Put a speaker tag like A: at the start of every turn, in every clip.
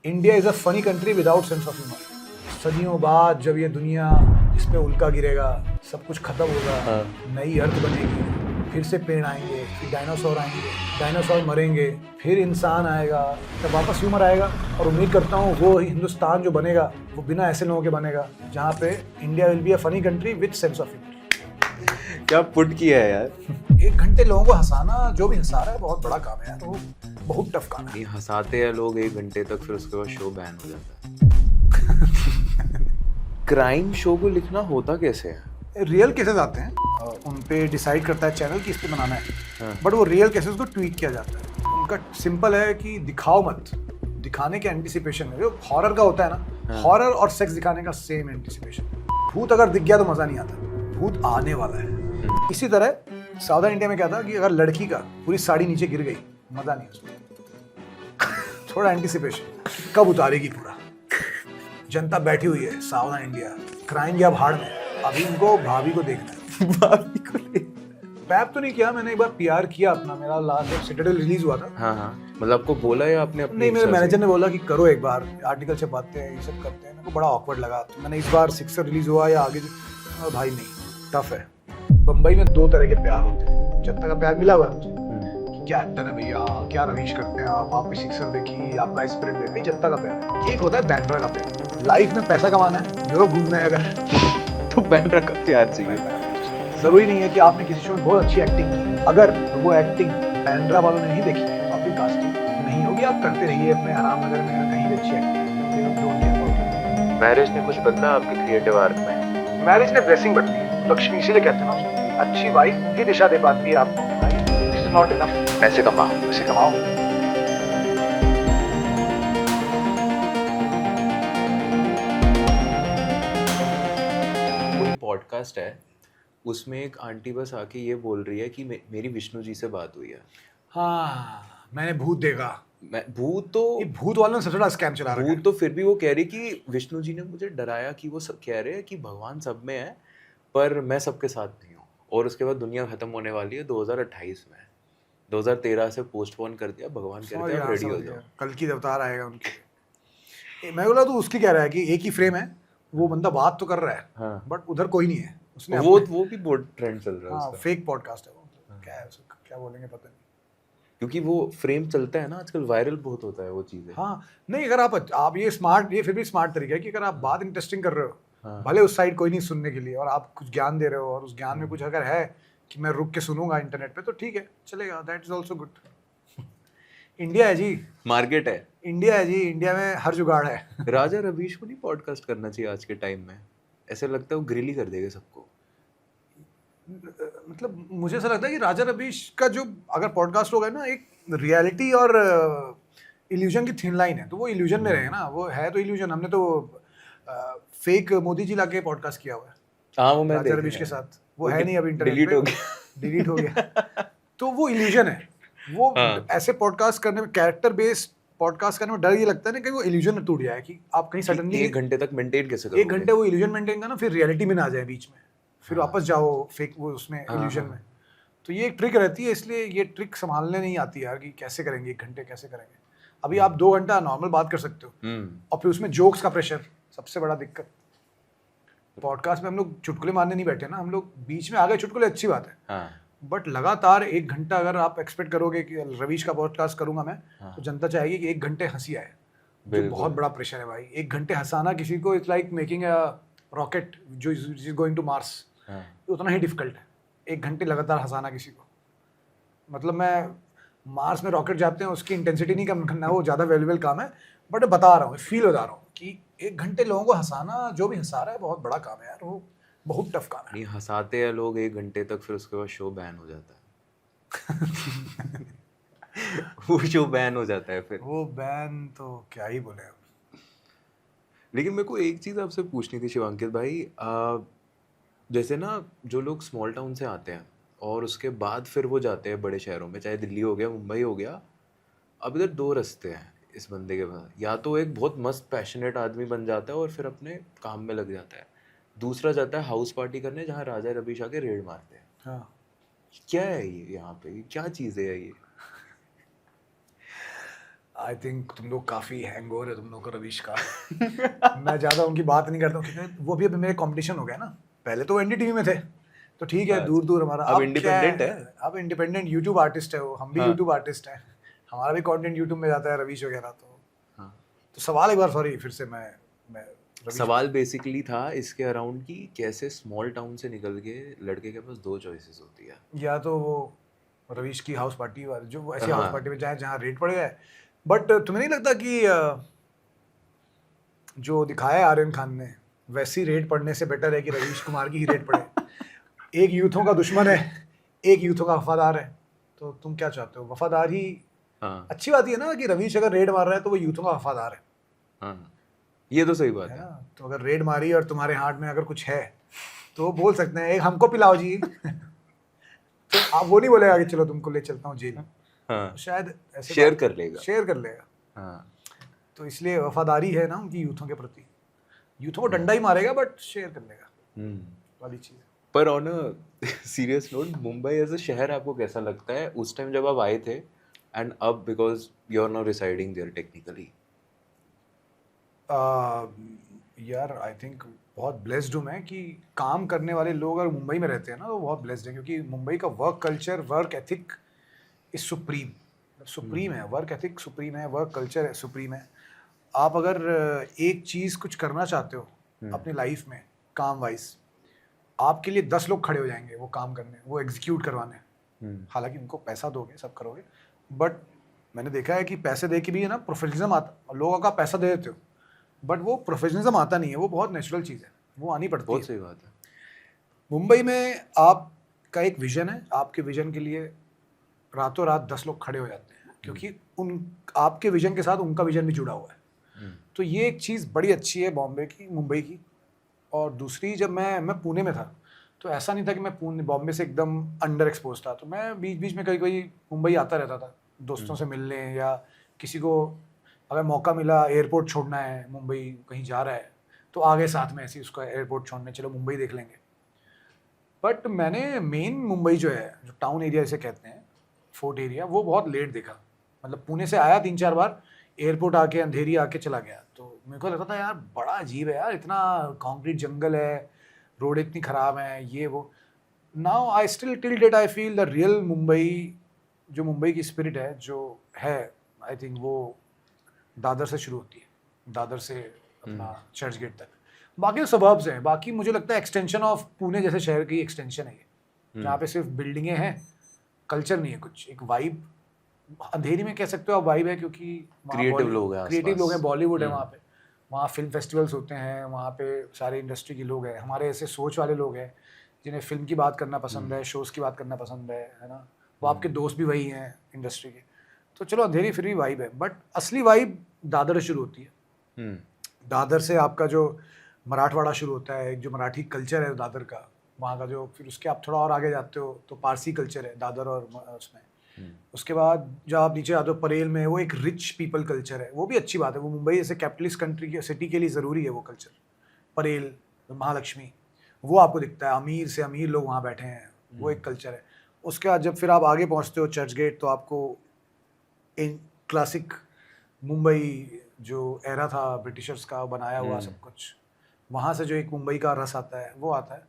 A: India is a funny country without sense of humour. सदियों बाद जब ये दुनिया इस पे उल्का गिरेगा, सब कुछ खत्म होगा, नई अर्थ बनेगी, फिर से पेड़ आएंगे, फिर डायनासोर आएंगे, डायनासोर मरेंगे, फिर इंसान आएगा, तब वापस ह्यूमर आएगा। और उम्मीद करता हूँ वो हिंदुस्तान जो बनेगा वो बिना ऐसे लोगों के बनेगा, जहाँ पे India will be a funny country with sense of humour.
B: क्या पुट किया है यार।
A: 1 घंटे लोगों को हंसाना, जो भी हंसा रहा है बहुत बड़ा काम है यार, वो बहुत टफ काम है।
B: ये हंसाते हैं लोग 1 घंटे तक, फिर उसके बाद शो बैन हो जाता है। क्राइम शो को लिखना होता कैसे है?
A: रियल केसेस आते हैं, उन पे डिसाइड करता है चैनल कि इस पे बनाना है, बट वो रियल केसेस को ट्वीट किया जाता है। उनका सिंपल है कि दिखाओ मत, दिखाने के एंटिसिपेशन में। जो हॉरर का होता है ना, हॉरर और सेक्स दिखाने का सेम एंटिसिपेशन। भूत अगर दिख गया तो मजा नहीं आता, भूत आने वाला है। इसी तरह साउदर्न इंडिया में क्या था कि अगर लड़की का पूरी साड़ी नीचे गिर गई, मजा नहीं उसमें। थोड़ा एंटिसिपेशन, कब उतारेगी पूरा। जनता बैठी हुई है, साउदर्न इंडिया, क्राइम गया भाड़ में, अभी उनको भाभी को देखना है।
B: भाभी को
A: पैप तो नहीं किया मैंने, एक बार पीआर किया अपना, मेरा लास्ट सैटरडे रिलीज हुआ था।
B: हाँ, मतलब आपको बोला या आपने अपनी
A: नहीं, मेरे
B: इच्छा से?
A: मैनेजर ने बोला कि करो एक बार, आर्टिकल छपाते हैं, ये सब करते हैं। मेरे को बड़ा ऑकवर्ड लगा, तो मैंने इस बार सिक्सर रिलीज हुआ या आगे भाई नहीं, टफ है। बम्बई में 2 तरह के प्यार होते हैं। जनता का प्यार मिला हुआ है मुझे, क्या एक्टर है भैया, क्या रवीश करते हैं आप, आपने सिक्सर देखी, आपका स्पिरिट देखी, जनता का प्यार। एक होता है बैंड्रा का प्यार, लाइफ में पैसा कमाना है, यूरोप घूमना है अगर,
B: तो बैंड्रा का प्यार चाहिए।
A: जरूरी नहीं है कि आपने किसी शो में बहुत अच्छी एक्टिंग की, अगर वो एक्टिंग बैंड्रा वालों ने नहीं देखी तो आपकी कास्टिंग नहीं होगी। आप करते रहिए अपने आराम नगर में, कहीं भी अच्छी एक्टिंग।
B: मैरिज ने कुछ बदला आपके क्रिएटिव आर्क में?
A: मैरिज ने ब्लेसिंग बदली, लक्ष्मी इसीलिए कहते हैं ना, अच्छी वाइफ ही दिशा दे पाती है आपको। दिस इज नॉट इनफ,
B: पैसे कमाओ।
A: पैसे कमाओ।
B: कोई पॉडकास्ट है, उसमें एक आंटी बस आके ये बोल रही है कि मेरी विष्णु जी से बात हुई है।
A: हाँ, मैंने भूत देखा।
B: मैं भूत तो
A: ये भूत वालों ने सबसे बड़ा स्कैम चला रखा है।
B: भूत तो फिर भी वो कह रही कि विष्णु जी ने मुझे डराया कि वो सब कह रहे हैं कि भगवान सब में है, पर मैं सबके साथ नहीं हूँ, और उसके बाद दुनिया खत्म होने वाली है 2028 में। 2013 से पोस्टपोन कर दिया, भगवान कहते हैं रेडी हो जाओ।
A: कल की अवतार आएगा उनके। मैं बोला तो उसकी कह रहा है कि एक ही फ्रेम है, वो बंदा बात तो कर रहा है,
B: हाँ।
A: बट उधर कोई नहीं है। उसने
B: वो भी बहुत ट्रेंड चल रहा है
A: हाँ,
B: उसका।
A: फेक पॉडकास्ट है वो, क्या है उसका, क्या बोलेंगे पता नहीं।
B: क्योंकि वो फ्रेम चलता है ना आजकल, वायरल बहुत होता है वो चीजें।
A: हाँ, नहीं, अगर आप ये स्मार्ट, ये फिर भी स्मार्ट तरीका है कि अगर आप बात इंटरेस्टिंग कर रहे हो,
B: हाँ।
A: भले उस साइड कोई नहीं सुनने के लिए, और आप कुछ ज्ञान दे रहे हो, और उस ज्ञान में कुछ अगर है कि मैं रुक के सुनूंगा इंटरनेट पे, तो ठीक है, चलेगा, that is also good. India है जी,
B: मार्केट है।
A: इंडिया है जी, इंडिया में हर जुगाड़ है।
B: राजा रवीश को नहीं पॉडकास्ट करना चाहिए आज के टाइम में? ऐसे लगता है वो ग्रिल ही कर देगा सबको।
A: मतलब मुझे ऐसा लगता है कि राजा रवीश का जो अगर पॉडकास्ट होगा ना, एक रियलिटी और इल्यूजन की थिन लाइन है, तो वो इल्यूजन में रहे ना, वो है तो इल्यूजन। हमने तो फेक मोदी जी लाके पॉडकास्ट किया हुआ है
B: हाँ, वो मैं
A: राजा
B: देख
A: रवीश
B: रहा
A: के
B: है।
A: साथ, वो है नहीं अब इंटरनेट
B: डिलीट
A: पे,
B: हो गया।
A: डिलीट हो गया। तो वो इल्यूजन है। वो
B: हाँ।
A: ऐसे पॉडकास्ट करने में, कैरेक्टर बेस्ड पॉडकास्ट करने में डर ये लगता है ना कि वो इल्यूजन टूट जाए, कि आप कहीं सडनली
B: 1 घंटे तक मेंटेन कैसे
A: 1
B: करोगे?
A: घंटे वो इल्यूजन मेंटेन करना, फिर रियलिटी में ना आ जाए बीच में, फिर वापस जाओ फेक वो उसमें इल्यूजन में। तो ये एक ट्रिक रहती है, इसलिए ये ट्रिक संभालने नहीं आती यार, कि कैसे करेंगे 1 घंटे, कैसे करेंगे। अभी आप 2 घंटा नॉर्मल बात कर सकते हो, और फिर उसमें जोक्स का प्रेशर, सबसे बड़ा दिक्कत। पॉडकास्ट में हम लोग चुटकुले मारने नहीं बैठे ना, हम लोग बीच में आ गए चुटकुले, अच्छी बात है,
B: हाँ।
A: बट लगातार 1 घंटा अगर आप एक्सपेक्ट करोगे कि रवीश का पॉडकास्ट करूंगा मैं, तो जनता चाहेगी कि 1 घंटे हंसी आए, जो बहुत बड़ा प्रेशर है भाई। 1 घंटे हंसाना किसी को, it's like making a rocket जो इज गोइंग टू मार्स, उतना ही डिफिकल्ट है 1 घंटे लगातार हंसाना किसी को। मतलब मैं मार्स में रॉकेट जाते हैं, उसकी इंटेंसिटी नहीं कम करना, वो ज़्यादा वैल्यूबल काम है, बट बता रहा हूँ, फील बता रहा हूँ कि 1 घंटे लोगों को हंसाना, जो भी हंसा रहा है, बहुत बड़ा काम है यार, वो बहुत टफ काम है।
B: नहीं, हंसाते हैं लोग 1 घंटे तक, फिर उसके बाद शो बैन हो जाता है। वो शो बैन हो जाता है फिर।
A: वो बैन तो क्या ही बोले अब।
B: लेकिन मेरे को एक चीज़ आपसे पूछनी थी शिवांकित भाई, जैसे ना जो लोग स्मॉल टाउन से आते हैं और उसके बाद फिर वो जाते हैं बड़े शहरों में, चाहे दिल्ली हो गया, मुंबई हो गया, अब इधर 2 रास्ते हैं इस बंदे के पास। या तो एक बहुत मस्त पैशनेट आदमी बन जाता है और फिर अपने काम में लग जाता है, दूसरा जाता है हाउस पार्टी करने, जहाँ राजा रवीश आके रेड मारते हैं।
A: हाँ,
B: क्या है ये यहाँ पे, क्या चीज़ है ये?
A: आई थिंक तुम लोग काफ़ी हैंगओवर है तुम लोग को रवीश का। मैं ज़्यादा उनकी बात नहीं करता हूँ क्योंकि वो भी अभी मेरे कंपटीशन हो गया ना। पहले तो एनडीटीवी में थे तो ठीक है, दूर दूर हमारा।
B: अब
A: क्या
B: independent है।
A: अब इंडिपेंडेंट यूट्यूब आर्टिस्ट है वो, हम भी
B: हाँ।
A: यूट्यूब आर्टिस्ट हैं, हमारा भी कंटेंट यूट्यूब में जाता है रवीश वगैरह।
B: हाँ।
A: तो सवाल एक बार सॉरी फिर से मैं रवीश
B: सवाल बेसिकली था इसके अराउंड कि कैसे स्मॉल टाउन से निकल के लड़के के पास 2 चॉइसेस होती है।
A: या तो वो रवीश की हाउस पार्टी वाली जो ऐसी
B: हाँ।
A: हाउस पार्टी में जाए जहाँ रेट पड़ेगा। बट तुम्हें नहीं लगता कि जो दिखाया है आर्यन खान ने वैसी रेट पड़ने से बेटर है कि रवीश कुमार की ही रेट पड़े। एक यूथों का दुश्मन है, एक यूथों का वफादार है, तो तुम क्या चाहते हो? वफादार ही
B: हाँ।
A: अच्छी बात ये ना कि रवीश अगर रेड मार रहा है तो वो यूथों का वफादार है
B: हाँ, ये तो सही बात
A: है
B: है।
A: ना। तो अगर रेड मारी और तुम्हारे हाथ में अगर कुछ है तो वो बोल सकते हैं एक हमको पिलाओ जी। तो आप वो नहीं बोलेगा कि चलो तुमको ले चलता हूँ जेल।
B: हाँ,
A: तो शायद ऐसे
B: शेयर कर लेगा।
A: शेयर कर लेगा।
B: हाँ।
A: तो इसलिए वफादारी है ना उनकी यूथों के प्रति। यूथों को डंडा ही मारेगा बट शेयर कर लेगा वाली चीज़।
B: पर on a serious note, Mumbai as a शहर आपको कैसा लगता है उस टाइम जब आप आए थे एंड अब, because you are now residing there technically?
A: यार आई थिंक बहुत ब्लेस्ड हूँ मैं कि काम करने वाले लोग अगर मुंबई में रहते हैं ना तो बहुत ब्लेस्ड हैं, क्योंकि मुंबई का work culture, work ethic is supreme है। वर्क एथिक सुप्रीम है, वर्क कल्चर है सुप्रीम है। आप अगर एक चीज़ कुछ करना चाहते हो अपनी लाइफ में काम वाइज, आपके लिए 10 लोग खड़े हो जाएंगे वो काम करने, वो एग्जीक्यूट करवाने। हालांकि उनको पैसा दोगे सब करोगे, बट मैंने देखा है कि पैसे दे के भी है ना प्रोफेशनलिज्म आता। लोगों का पैसा दे देते हो बट वो प्रोफेशनलिज्म आता नहीं है। वो बहुत नेचुरल चीज़ है, वो आनी पड़ती है।
B: बहुत सही बात है।
A: मुंबई में आपका एक विजन है, आपके विजन के लिए रातों रात 10 लोग खड़े हो जाते हैं क्योंकि उन आपके विजन के साथ उनका विजन भी जुड़ा हुआ है। तो ये एक चीज़ बड़ी अच्छी है बॉम्बे की, मुंबई की। और दूसरी, जब मैं पुणे में था तो ऐसा नहीं था कि मैं पुणे बॉम्बे से एकदम अंडर एक्सपोज था। तो मैं बीच बीच में कहीं कहीं मुंबई आता रहता था दोस्तों से मिलने, या किसी को अगर मौका मिला एयरपोर्ट छोड़ना है, मुंबई कहीं जा रहा है तो आगे साथ में ऐसे ही उसको एयरपोर्ट छोड़ने, चलो मुंबई देख लेंगे। बट मैंने मेन मुंबई जो है, जो टाउन एरिया इसे कहते हैं, फोर्ट एरिया, वो बहुत लेट देखा। मतलब पुणे से आया 3-4 बार, एयरपोर्ट आके अंधेरी आके चला गया। तो मेरे को लगता था यार बड़ा अजीब है यार, इतना कंक्रीट जंगल है, रोड इतनी ख़राब है, ये वो। Now I still till date I feel the real Mumbai, जो मुंबई की स्पिरिट है जो है, आई थिंक वो दादर से शुरू होती है, दादर से अपना चर्च गेट तक। बाकी तो सबर्ब्स हैं, बाकी मुझे लगता है एक्सटेंशन ऑफ पुणे जैसे शहर की एक्सटेंशन है ये, जहाँ पे सिर्फ बिल्डिंगें हैं, कल्चर नहीं है कुछ। एक वाइब अंधेरी में कह सकते हो आप वाइब है, क्योंकि
B: क्रिएटिव लोग हैं,
A: क्रिएटिव लोग हैं, बॉलीवुड है वहाँ पे, वहाँ फिल्म फेस्टिवल्स होते हैं, वहाँ पे सारे इंडस्ट्री के लोग हैं, हमारे ऐसे सोच वाले लोग हैं जिन्हें फिल्म की बात करना पसंद है, शोज़ की बात करना पसंद है ना। वो आपके दोस्त भी वही हैं इंडस्ट्री के। तो चलो अंधेरी फिर भी वाइब है, बट असली वाइब दादर से शुरू होती है। दादर से आपका जो मराठवाड़ा शुरू होता है, एक जो मराठी कल्चर है दादर का, वहाँ का जो, फिर उसके आप थोड़ा और आगे जाते हो तो पारसी कल्चर है दादर और उसमें। उसके बाद जब आप नीचे आते हो परेल में, वो एक रिच पीपल कल्चर है, वो भी अच्छी बात है। वो मुंबई जैसे कैपिटलिस्ट कंट्री के सिटी के लिए ज़रूरी है वो कल्चर। परेल, महालक्ष्मी, वो आपको दिखता है, अमीर से अमीर लोग वहाँ बैठे हैं, वो एक कल्चर है। उसके बाद जब फिर आप आगे पहुँचते हो चर्च गेट, तो आपको इन क्लासिक मुंबई जो एरा था ब्रिटिशर्स का बनाया हुआ सब कुछ, वहाँ से जो एक मुंबई का रस आता है वो आता है।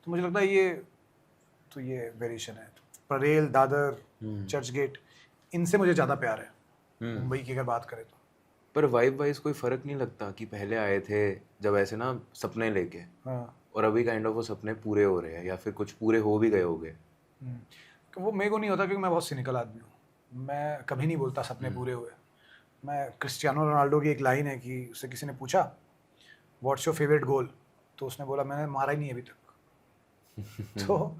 A: तो मुझे लगता है ये वेरिएशन है। परेल, दादर, चर्च गेट, इनसे मुझे ज़्यादा प्यार है मुंबई की अगर बात करें तो।
B: पर वाइब वाइज कोई फ़र्क नहीं लगता कि पहले आए थे जब ऐसे ना सपने लेके, और अभी काइंड ऑफ वो सपने पूरे हो रहे हैं, या फिर कुछ पूरे हो भी गए होंगे?
A: वो मेरे को नहीं होता क्योंकि मैं बहुत सिनिकल आदमी हूँ। मैं कभी नहीं बोलता सपने पूरे हुए। मैं, क्रिस्टियानो रोनाल्डो की एक लाइन है कि उससे किसी ने पूछा व्हाट्स योर फेवरेट गोल, तो उसने बोला मैंने मारा ही नहीं अभी तक। तो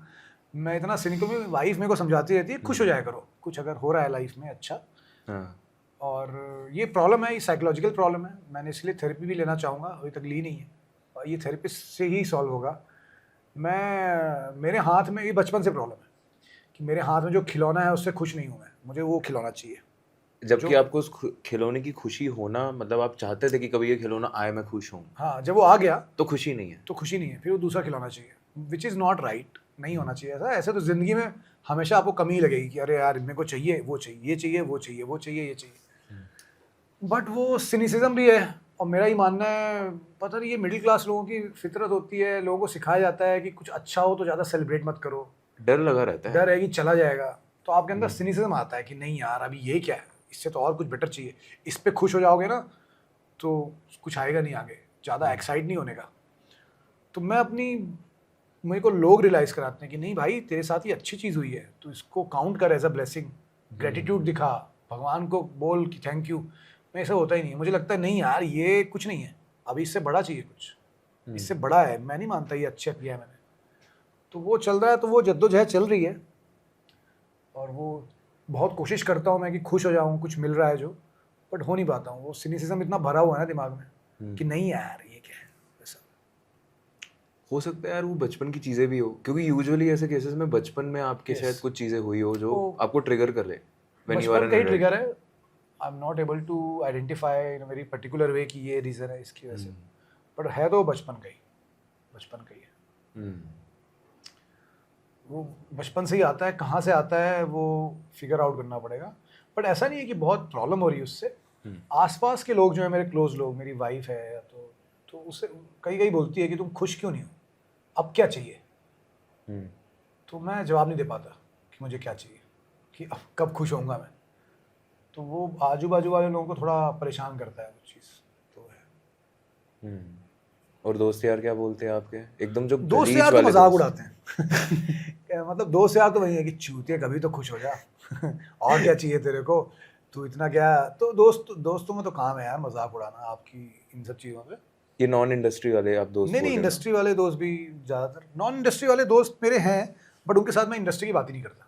A: मैं इतना सिनिकल में, वाइफ मेरे को समझाती रहती है खुश हो जाया करो, कुछ अगर हो रहा है लाइफ में अच्छा। और ये प्रॉब्लम है, ये साइकोलॉजिकल प्रॉब्लम है। मैंने इसलिए थेरेपी भी लेना चाहूँगा, अभी तक ली नहीं है, और ये थेरेपिस्ट से ही सॉल्व होगा। मेरे हाथ में ये बचपन से प्रॉब्लम है कि मेरे हाथ में जो खिलौना है उससे खुश नहीं हूँ मैं, मुझे वो खिलौना चाहिए।
B: जबकि आपको उस खिलौने की खुशी होना, मतलब आप चाहते थे कि कभी ये खिलौना आए, मैं खुश हूँ।
A: हाँ, जब वो आ गया
B: तो खुशी नहीं है,
A: फिर वो दूसरा खिलौना चाहिए, विच इज़ नॉट राइट। नहीं होना चाहिए ऐसा। ऐसे तो ज़िंदगी में हमेशा आपको कमी लगेगी कि अरे यार मेरे को चाहिए, वो चाहिए, ये चाहिए, वो चाहिए, वो चाहिए, ये चाहिए। बट वो सिनिसिज्म भी है, और मेरा ही मानना है, पता नहीं ये मिडिल क्लास लोगों की फितरत होती है, लोगों को सिखाया जाता है कि कुछ अच्छा हो तो ज़्यादा सेलिब्रेट मत करो,
B: डर लगा रहता है।
A: डर है कि चला जाएगा, तो आपके अंदर
B: हम्म,
A: सिनिसिज्म आता है कि नहीं यार अभी ये क्या है, इससे तो और कुछ बेटर चाहिए, इस पे खुश हो जाओगे ना तो कुछ आएगा नहीं आगे, ज़्यादा एक्साइट नहीं होने का। तो मैं अपनी, मेरे को लोग रियलाइज़ कराते हैं कि नहीं भाई तेरे साथ ये अच्छी चीज़ हुई है, तो इसको काउंट कर एज अ ब्लेसिंग, ग्रेटिट्यूड दिखा, भगवान को बोल कि थैंक यू। मैं ऐसा होता ही नहीं है, मुझे लगता है नहीं यार ये कुछ नहीं है, अभी इससे बड़ा चाहिए कुछ, इससे बड़ा है, मैं नहीं मानता ये अच्छा किया है मैंने। तो वो चल रहा है, तो वो जद्दोजहद चल रही है, और वो बहुत कोशिश करता हूँ मैं कि खुश हो जाऊँ, कुछ मिल रहा है जो, बट हो नहीं पाता हूँ, वो सिनिसिज्म इतना भरा हुआ है ना दिमाग में कि नहीं यार ये क्या है ऐसा।
B: हो सकता है यार वो बचपन की चीजें भी हो, क्योंकि यूजुअली ऐसे केसेस में बचपन में आपके
A: Yes.
B: शायद कुछ चीजें हुई हो जो
A: वो
B: आपको ट्रिगर कर ले व्हेन यू आर
A: बचपन
B: एन
A: का ही
B: एडल्ट।
A: ट्रिगर है, I am not able to identify in a very particular way कि ये रीज़न है इसकी वजह से, बट है तो बचपन का ही, बचपन का ही है। वो बचपन से ही आता है, कहाँ से आता है वो फिगर आउट करना पड़ेगा, बट ऐसा नहीं है कि बहुत प्रॉब्लम हो रही है उससे। आसपास के लोग जो है मेरे क्लोज लोग, मेरी वाइफ है या तो उससे कई कई बोलती है कि तुम खुश क्यों नहीं हो, अब क्या चाहिए, तो मैं जवाब नहीं दे पाता कि मुझे क्या चाहिए, कि अब कब खुश होऊंगा मैं, तो वो आजू बाजू वाले लोगों को थोड़ा परेशान करता है वो चीज़, तो है।
B: और दोस्त यार क्या बोलते हैं आपके, एकदम जो
A: दोस्त
B: गलीज
A: यार तो
B: वाले
A: मजाक
B: दोस्त?
A: उड़ाते हैं मतलब दोस्त यार तो वही है कि चूतिया कभी तो खुश हो जा और क्या चाहिए तेरे को, तू इतना क्या, तो दोस्तों में तो काम है यार मजाक उड़ाना आपकी इन सब चीज़ों पे।
B: ये नॉन इंडस्ट्री वाले आप दोस्त
A: नहीं
B: बोल
A: नहीं,
B: रहे हो ना?
A: इंडस्ट्री वाले दोस्त भी ज़्यादातर, नॉन इंडस्ट्री वाले दोस्त मेरे हैं, बट उनके साथ मैं इंडस्ट्री की बात ही नहीं करता।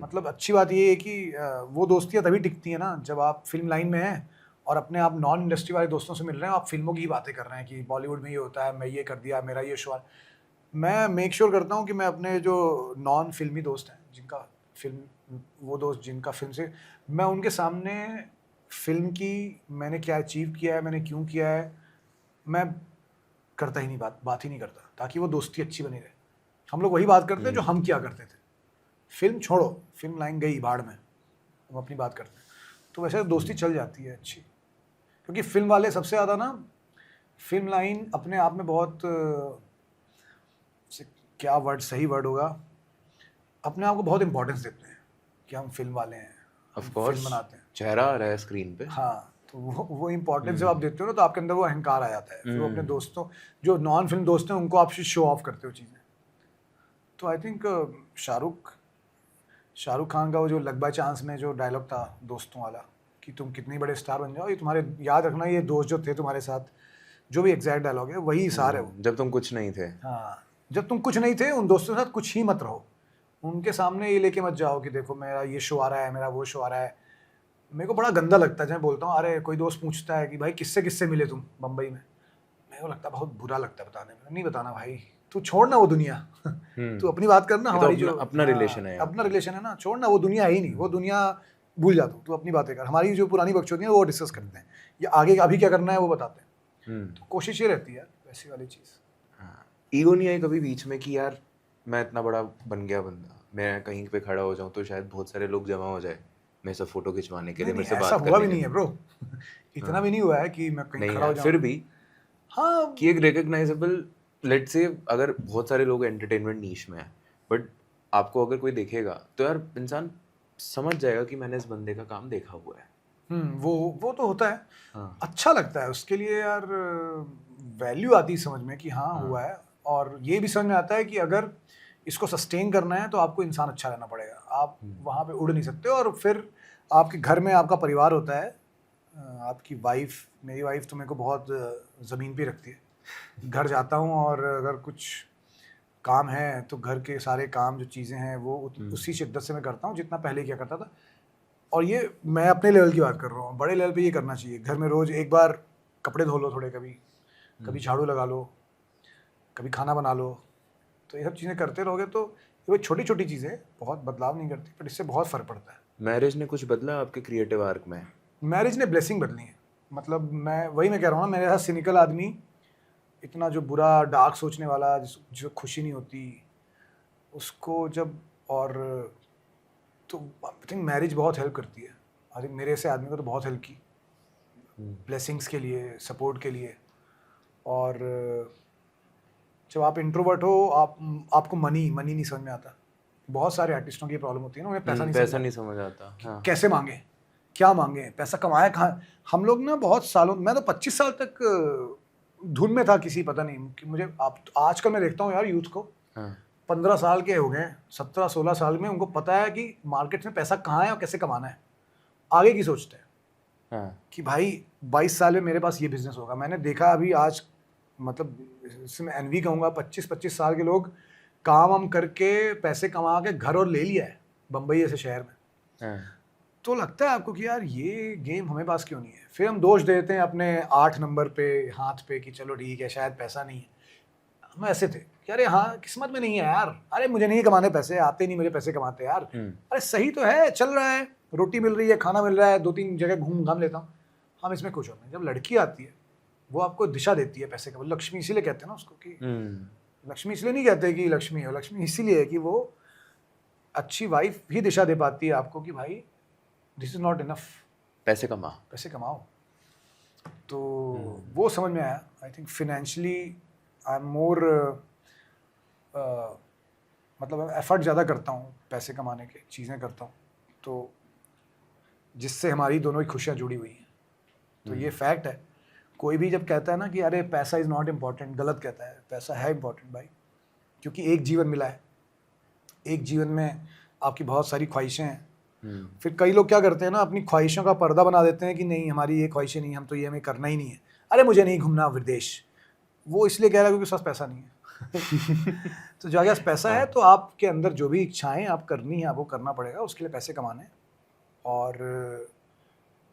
A: मतलब अच्छी बात ये है कि वो दोस्तियाँ तभी टिकती हैं ना जब आप फिल्म लाइन में हैं और अपने आप नॉन इंडस्ट्री वाले दोस्तों से मिल रहे हैं, आप फिल्मों की ही बातें कर रहे हैं कि बॉलीवुड में ये होता है, मैं ये कर दिया, मेरा ये शो। मैं मेक श्योर करता हूँ कि मैं अपने जो नॉन फिल्मी दोस्त हैं, जिनका फिल्म, वो दोस्त जिनका फिल्म से, मैं उनके सामने फिल्म की मैंने क्या अचीव किया है, मैंने क्यों किया है, मैं करता ही नहीं, बात ही नहीं करता, ताकि वो दोस्ती अच्छी बनी रहे। हम लोग वही बात करते हैं जो हम क्या करते थे, फिल्म छोड़ो, फिल्म लाइन गई बाढ़ में, हम अपनी बात करते हैं, तो वैसे दोस्ती चल जाती है अच्छी। क्योंकि फिल्म वाले सबसे ज़्यादा ना, फिल्म लाइन अपने आप में बहुत क्या वर्ड सही वर्ड होगा, अपने आप को बहुत इंपॉर्टेंस देते हैं कि हम फिल्म वाले हैं,
B: ऑफ
A: हम
B: कोर्स,
A: फिल्म बनाते हैं।
B: चेहरा आ रहा है स्क्रीन पे।
A: हाँ, तो वो इम्पोर्टेंस जब आप देते हो ना तो आपके अंदर वो अहंकार आ जाता है, फिर वो अपने दोस्तों, जो नॉन फिल्म दोस्त हैं उनको आप शो ऑफ करते हो चीज़ें। तो आई थिंक शाहरुख खान का वो जो लग बाय चांस में जो डायलॉग था दोस्तों वाला, कि तुम कितने बड़े स्टार बन जाओ, ये तुम्हारे, याद रखना ये दोस्त जो थे तुम्हारे साथ, जो भी एग्जैक्ट डायलॉग है वही सार है वो।
B: जब तुम कुछ नहीं थे।
A: हाँ, जब तुम कुछ नहीं थे उन दोस्तों के साथ कुछ ही मत रहो, उनके सामने ये लेके मत जाओ कि देखो मेरा ये शो आ रहा है, मेरा वो शो आ रहा है। मेरे को बड़ा गंदा लगता है जब मैं बोलता हूँ, अरे कोई दोस्त पूछता है कि भाई किससे किससे मिले तुम बम्बई में, मेरे को लगता है बहुत बुरा लगता है बताने में, नहीं बताना भाई, तू छोड़ ना वो दुनिया तू अपनी बात करना,
B: ये तो
A: हमारी जो
B: अपना रिलेशन है यहाँ
A: अपना
B: पे।
A: रिलेशन है ना, छोड़ ना, वो दुनिया है ही नहीं, वो दुनिया भूल जा, तू अपनी बातें कर, हमारी जो पुरानी बकचोदी है वो डिस्कस करते हैं, या आगे अभी क्या करना है वो बताते हैं। तो कोशिश ये रहती है वैसी वाली चीज़।
B: हाँ, ईगो नहीं आई कभी बीच में कि यार मैं इतना बड़ा बन गया बंदा, मैं कहीं पे खड़ा हो जाऊं तो शायद बहुत सारे लोग जमा हो जाए मेरे से फोटो खिंचवाने के लिए,
A: नहीं
B: मेरे से
A: नहीं, ऐसा
B: बात
A: हुआ
B: करने
A: भी
B: के
A: नहीं है
B: लिए?
A: ब्रो इतना भी नहीं हुआ है कि मैं कहीं
B: नहीं
A: खड़ा हो
B: यार, फिर
A: जाऊँ।
B: भी
A: हाँ,
B: कि एक रिकग्नाइजेबल, लेट्स से अगर बहुत सारे लोग एंटरटेनमेंट नीश में है, बट आपको अगर कोई देखेगा तो यार इंसान समझ जाएगा कि मैंने इस बंदे का काम देखा हुआ है।
A: वो तो होता है।
B: हाँ,
A: अच्छा लगता है उसके लिए यार, वैल्यू आती है समझ में कि हाँ हुआ है, और ये भी समझ में आता है कि अगर इसको सस्टेन करना है तो आपको इंसान अच्छा रहना पड़ेगा, आप वहाँ पे उड़ नहीं सकते। और फिर आपके घर में आपका परिवार होता है, आपकी वाइफ, मेरी वाइफ तो मेरे को बहुत ज़मीन पे रखती है। घर जाता हूँ और अगर कुछ काम है तो घर के सारे काम जो चीज़ें हैं वो उसी शिद्दत से मैं करता हूँ जितना पहले किया करता था। और ये मैं अपने लेवल की बात कर रहा हूँ, बड़े लेवल पे ये करना चाहिए। घर में रोज़ एक बार कपड़े धो लो थोड़े, कभी झाड़ू लगा लो, कभी खाना बना लो, तो ये सब चीज़ें करते रहोगे तो ये छोटी छोटी चीज़ें बहुत बदलाव नहीं करती, पर इससे बहुत फ़र्क पड़ता है।
B: मैरिज ने कुछ बदला आपके क्रिएटिव आर्क में?
A: मैरिज ने ब्लेसिंग बदली है, मतलब मैं कह रहा हूँ ना, मेरे साथ सिनिकल आदमी, इतना जो बुरा डार्क सोचने वाला, जो खुशी नहीं होती उसको जब, और तो आई थिंक मैरिज बहुत हेल्प करती है। आई थिंक मेरे से आदमी को तो बहुत हेल्प की, ब्लेसिंग्स के लिए, सपोर्ट के लिए। और जब आप इंट्रोवर्ट हो, आपको मनी नहीं समझ में आता। बहुत सारे आर्टिस्टों की प्रॉब्लम होती है ना, उन्हें पैसा नहीं
B: समझ आता। हाँ।
A: कैसे मांगे, क्या मांगे, पैसा कमाए कहाँ। हम लोग ना बहुत सालों, मैं तो 25 साल तक धुन में था किसी, पता नहीं कि मुझे। आप आजकल मैं देखता हूँ यार यूथ को,
B: हाँ।
A: 15 साल के हो गए, 17-16 साल में उनको पता है कि मार्केट में पैसा कहाँ है और कैसे कमाना है। आगे की सोचते हैं कि भाई 22 साल में मेरे पास ये बिजनेस होगा। मैंने देखा अभी आज, मतलब इसमें एनवी कहूँगा, 25-25 साल के लोग काम वाम करके पैसे कमा के घर और ले लिया है बम्बई जैसे शहर में। तो लगता है आपको कि यार ये गेम हमें पास क्यों नहीं है। फिर हम दोष देते हैं अपने 8 नंबर पे, हाथ पे, कि चलो ठीक है शायद पैसा नहीं है। हम ऐसे थे कि अरे हाँ किस्मत में नहीं है यार, अरे मुझे नहीं कमाने पैसे, आते नहीं मुझे पैसे कमाते यार। अरे सही तो है, चल रहा है, रोटी मिल रही है, खाना मिल रहा है, 2-3 जगह घूम घाम लेता हूँ, हम इसमें खुश होते हैं। जब लड़की आती है वो आपको दिशा देती है पैसे का। लक्ष्मी इसीलिए कहते हैं ना उसको, कि लक्ष्मी इसलिए नहीं कहते कि लक्ष्मी है, लक्ष्मी इसीलिए है कि वो अच्छी वाइफ भी दिशा दे पाती है आपको कि भाई दिस इज नॉट इनफ, पैसे कमाओ। तो वो समझ में आया। I think financially I am more, मतलब एफर्ट ज़्यादा करता हूँ पैसे कमाने के, चीज़ें करता हूँ, तो जिससे हमारी दोनों की खुशियाँ जुड़ी हुई हैं। तो ये फैक्ट है। कोई भी जब कहता है ना कि अरे पैसा इज़ नॉट इम्पॉर्टेंट, गलत कहता है। पैसा है इम्पॉर्टेंट भाई, क्योंकि एक जीवन मिला है, एक जीवन में आपकी बहुत सारी ख्वाहिशें हैं। फिर कई लोग क्या करते हैं ना, अपनी ख्वाहिशों का पर्दा बना देते हैं कि नहीं हमारी ये ख्वाहिशें नहीं, हम तो ये हमें करना ही नहीं है। अरे मुझे नहीं घूमना विदेश, वो इसलिए कह रहा है क्योंकि उसके पास पैसा नहीं है। तो जो पास पैसा है तो आपके अंदर जो भी इच्छाएं आप करनी है, आपको करना पड़ेगा, उसके लिए पैसे कमाने। और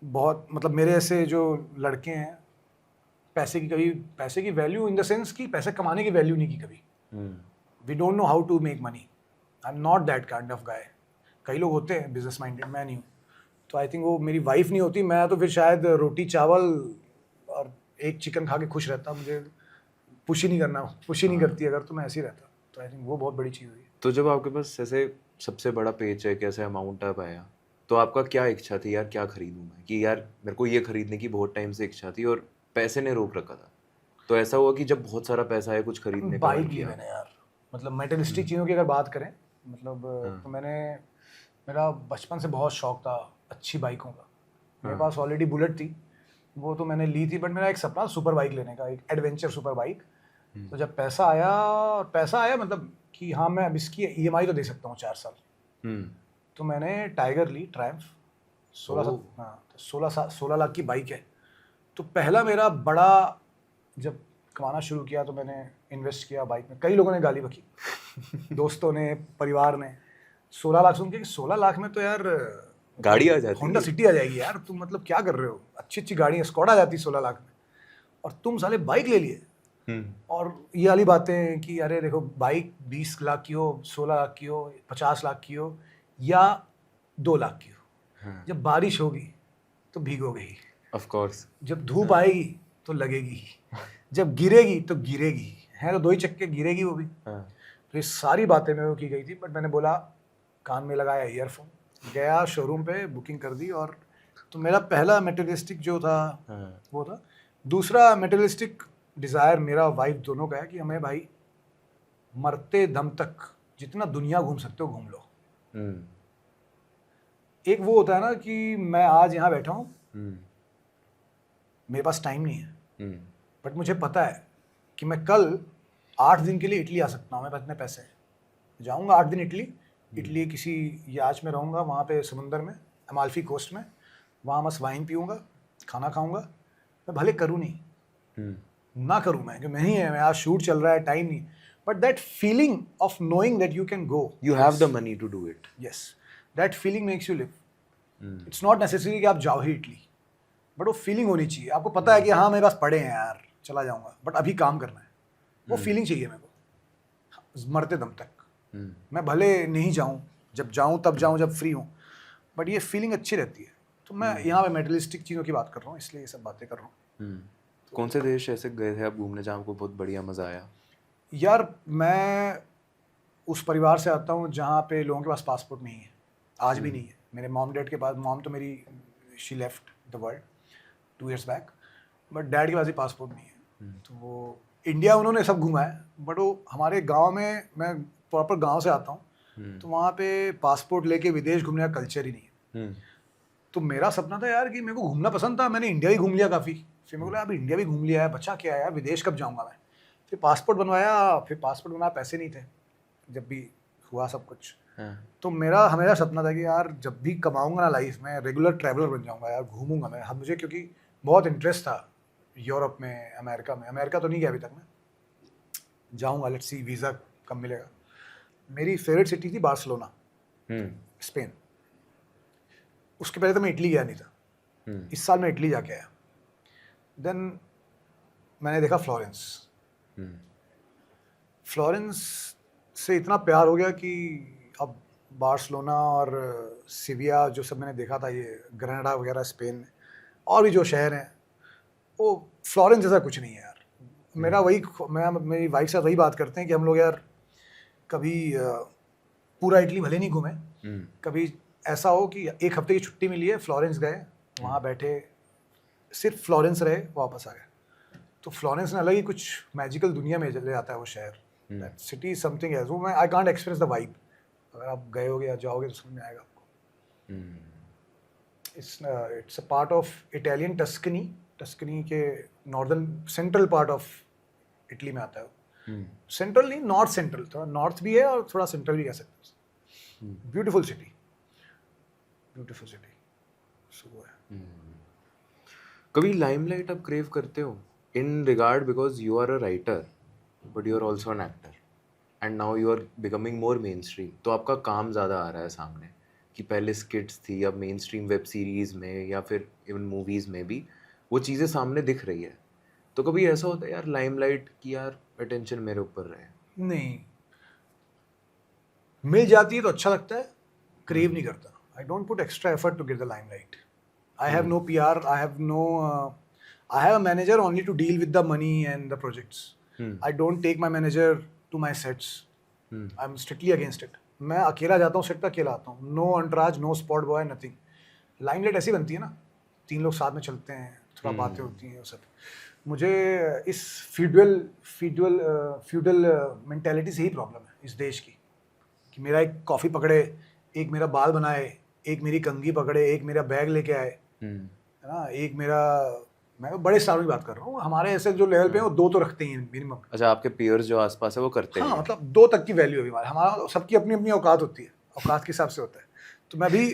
A: बहुत, मतलब मेरे ऐसे जो लड़के हैं, पैसे की वैल्यू इन द सेंस कि पैसे कमाने की वैल्यू नहीं की कभी। We don't know how to make money. I am not that kind of guy. कई लोग होते हैं बिजनेस माइंडेड, मैं नहीं हूँ। तो आई थिंक वो मेरी वाइफ नहीं होती, मैं तो फिर शायद रोटी चावल और एक चिकन खा के खुश रहता। मुझे पुश ही नहीं करती अगर, तो मैं ऐसे ही रहता। तो आई थिंक वो बहुत बड़ी चीज़ हुई।
B: तो जब आपके पास ऐसे सबसे बड़ा पेज है, कैसे अमाउंट आप आया, तो आपका क्या इच्छा थी यार, क्या खरीदूं मैं, कि यार मेरे को ये खरीदने की बहुत टाइम से इच्छा थी और पैसे ने रोक रखा था। तो ऐसा हुआ कि जब बहुत सारा पैसा है कुछ खरीदने का,
A: बाइक ली मैंने यार। मतलब मेटेरियलिस्टिक चीज़ों की अगर बात करें, मतलब तो मेरा बचपन से बहुत शौक था अच्छी बाइकों का। मेरे पास ऑलरेडी बुलेट थी, वो तो मैंने ली थी, बट मेरा एक सपना सुपर बाइक लेने का, एक एडवेंचर सुपर बाइक। तो जब पैसा आया मतलब कि हाँ मैं अब इसकी EMI तो दे सकता हूँ 4 साल। तो मैंने टाइगर ली, ट्रायम्फ। 16 लाख की बाइक है। तो पहला मेरा बड़ा, जब कमाना शुरू किया तो मैंने इन्वेस्ट किया बाइक में। कई लोगों ने गाली बकी, दोस्तों ने, परिवार ने। 16 लाख सुन के, 16 लाख में तो यार
B: गाड़ी आ जाती,
A: होंडा सिटी आ जाएगी यार, तुम मतलब क्या कर रहे हो, अच्छी गाड़ी स्कॉड आ जाती 16 लाख में, और तुम साले बाइक ले लिए। और ये वाली बातें कि अरे देखो बाइक 20 लाख की हो, 16 लाख की हो, 50 लाख की हो या 2 लाख की हो, जब बारिश होगी तो भीगोगे ही,
B: ऑफ कोर्स।
A: जब धूप आएगी तो लगेगी ही, जब गिरेगी तो गिरेगी, है तो 2 ही चक्के, गिरेगी वो भी। तो ये सारी बातें मेरे को की गई थी, बट मैंने बोला, कान में लगाया ईयरफोन, गया शोरूम पे, बुकिंग कर दी। और तो मेरा पहला मेटेरियलिस्टिक जो था वो था। दूसरा मेटेरियलिस्टिक डिज़ायर मेरा वाइफ दोनों का है कि हमें भाई मरते दम तक जितना दुनिया घूम सकते हो घूम लो। एक वो होता है ना कि मैं आज यहाँ बैठा हूँ, मेरे पास टाइम नहीं है, बट मुझे पता है कि मैं कल 8 दिन के लिए इटली आ सकता हूँ, मेरे पास इतने पैसे हैं। जाऊँगा 8 दिन इटली किसी याच में रहूँगा, वहाँ पे समुंदर में, अमाल्फी कोस्ट में, वहाँ मस्त वाइन पीऊँगा, खाना खाऊँगा। मैं भले करूँ नहीं, ना करूँ मैं, क्योंकि नहीं है, मैं आज शूट चल रहा है, टाइम नहीं, but that feeling of knowing that you can go,
B: you have the money to do it,
A: yes, that feeling makes you live. It's not necessary कि आप जाओ ही इटली, बट वो फीलिंग होनी चाहिए। आपको पता है कि हाँ मेरे पास पड़े हैं यार, चला जाऊँगा, बट अभी काम करना है, वो फीलिंग चाहिए मेरे को मरते दम तक। मैं भले नहीं जाऊँ, जब जाऊँ तब जाऊँ जब फ्री हूँ, बट ये फीलिंग अच्छी रहती है। तो मैं यहाँ पे मेटेरियलिस्टिक चीज़ों की बात कर रहा हूँ, इसलिए ये सब बातें कर रहा हूँ।
B: कौन से देश ऐसे गए थे आप घूमने जहाँ आपको बहुत बढ़िया मज़ा आया?
A: यार मैं उस परिवार से आता हूँ जहाँ पे लोगों के पास पासपोर्ट नहीं है, आज भी नहीं है। मेरे मॉम डैड के पास, मॉम तो मेरी she left the world 2 years back, but dad के पास ही पासपोर्ट नहीं है। तो वो इंडिया उन्होंने सब घुमा है, बट वो हमारे गांव में, मैं प्रॉपर गांव से आता हूँ, तो वहाँ पे पासपोर्ट लेके विदेश घूमने का कल्चर ही नहीं है। तो मेरा सपना था यार कि मेरे को घूमना पसंद था, मैंने इंडिया भी घूम लिया काफ़ी, फिर मेरे को लगा अब इंडिया भी घूम लिया है, बचा क्या है यार, विदेश कब जाऊँगा मैं। फिर पासपोर्ट बनवाया, पैसे नहीं थे जब भी हुआ सब कुछ। तो मेरा हमेशा सपना था कि यार जब भी कमाऊंगा ना लाइफ में, रेगुलर ट्रैवलर बन जाऊंगा यार, घूमूंगा मैं। हम मुझे क्योंकि बहुत इंटरेस्ट था यूरोप में, अमेरिका में। अमेरिका तो नहीं गया अभी तक मैं, जाऊंगा, लेट्स सी वीज़ा कब मिलेगा। मेरी फेवरेट सिटी थी बार्सिलोना, स्पेन। उसके पहले तो मैं इटली गया नहीं था। इस साल मैं इटली जाके आया। देन मैंने देखा फ्लोरेंस से इतना प्यार हो गया कि अब बार्सिलोना और सिविया जो सब मैंने देखा था, ये ग्रेनाडा वगैरह स्पेन में, और भी जो शहर हैं, वो फ्लोरेंस जैसा कुछ नहीं है यार। मेरा वही, मैं मेरी वाइफ से वही बात करते हैं कि हम लोग यार कभी पूरा इटली भले नहीं घूमे, कभी ऐसा हो कि एक हफ्ते की छुट्टी मिली है, फ्लोरेंस गए, वहाँ बैठे, सिर्फ फ्लोरेंस रहे, वापस आ गए। तो फ्लोरेंस ने अलग ही कुछ मैजिकल दुनिया में ले जाता है वो शहर। That city something else. वो मैं I can't experience the vibe. अगर आप गए होगे या जाओगे तो समझ में आएगा आपको। It's a part of Italian Tuscany के northern central part of Italy में आता है। सेंट्रल नहीं, नॉर्थ सेंट्रल, थोड़ा नॉर्थ भी है और थोड़ा सेंट्रल भी कह सकते हैं। Beautiful city. सो वो है।
B: कभी लाइमलाइट आप क्रेव करते हो in regard, because you are a writer but you are also an actor and now you are becoming more mainstream, तो आपका काम ज़्यादा आ रहा है सामने, कि पहले स्किट्स थी, अब मेन स्ट्रीम वेब सीरीज़ में या फिर इवन मूवीज़ में भी वो चीज़ें सामने दिख रही है। तो कभी ऐसा होता है यार लाइमलाइट की यार अटेंशन मेरे ऊपर रहे?
A: नहीं, मिल जाती है तो अच्छा लगता है, क्रेव नहीं करता। I don't put extra effort to get the limelight. I have no PR, I have a manager only to deal with the money and the projects. I don't take my manager to my sets. I'm strictly against it. मैं अकेला जाता हूँ set पे, अकेला आता हूँ, no entourage, no spot boy, nothing. Limelight ऐसी बनती है ना, 3 लोग साथ में चलते हैं, थोड़ा बातें होती हैं, वो सब। मुझे इस फ्यूडल मेंटालिटी से ही प्रॉब्लम है इस देश की, कि मेरा एक कॉफ़ी पकड़े, एक मेरा बाल बनाए, एक मेरी कंघी पकड़े, एक मेरा बैग लेके आए, है ना, एक मेरा, मैं बड़े स्टारों की बात कर रहा हूँ, हमारे ऐसे जो लेवल पे हैं वो 2 तो रखते ही हैं मिनिमम।
B: अच्छा, आपके पीयर्स जो आसपास है वो करते हैं?
A: हाँ, मतलब 2 तक की वैल्यू है हमारा, सबकी अपनी अपनी औकात होती है, औकात के हिसाब से होता है। तो मैं भी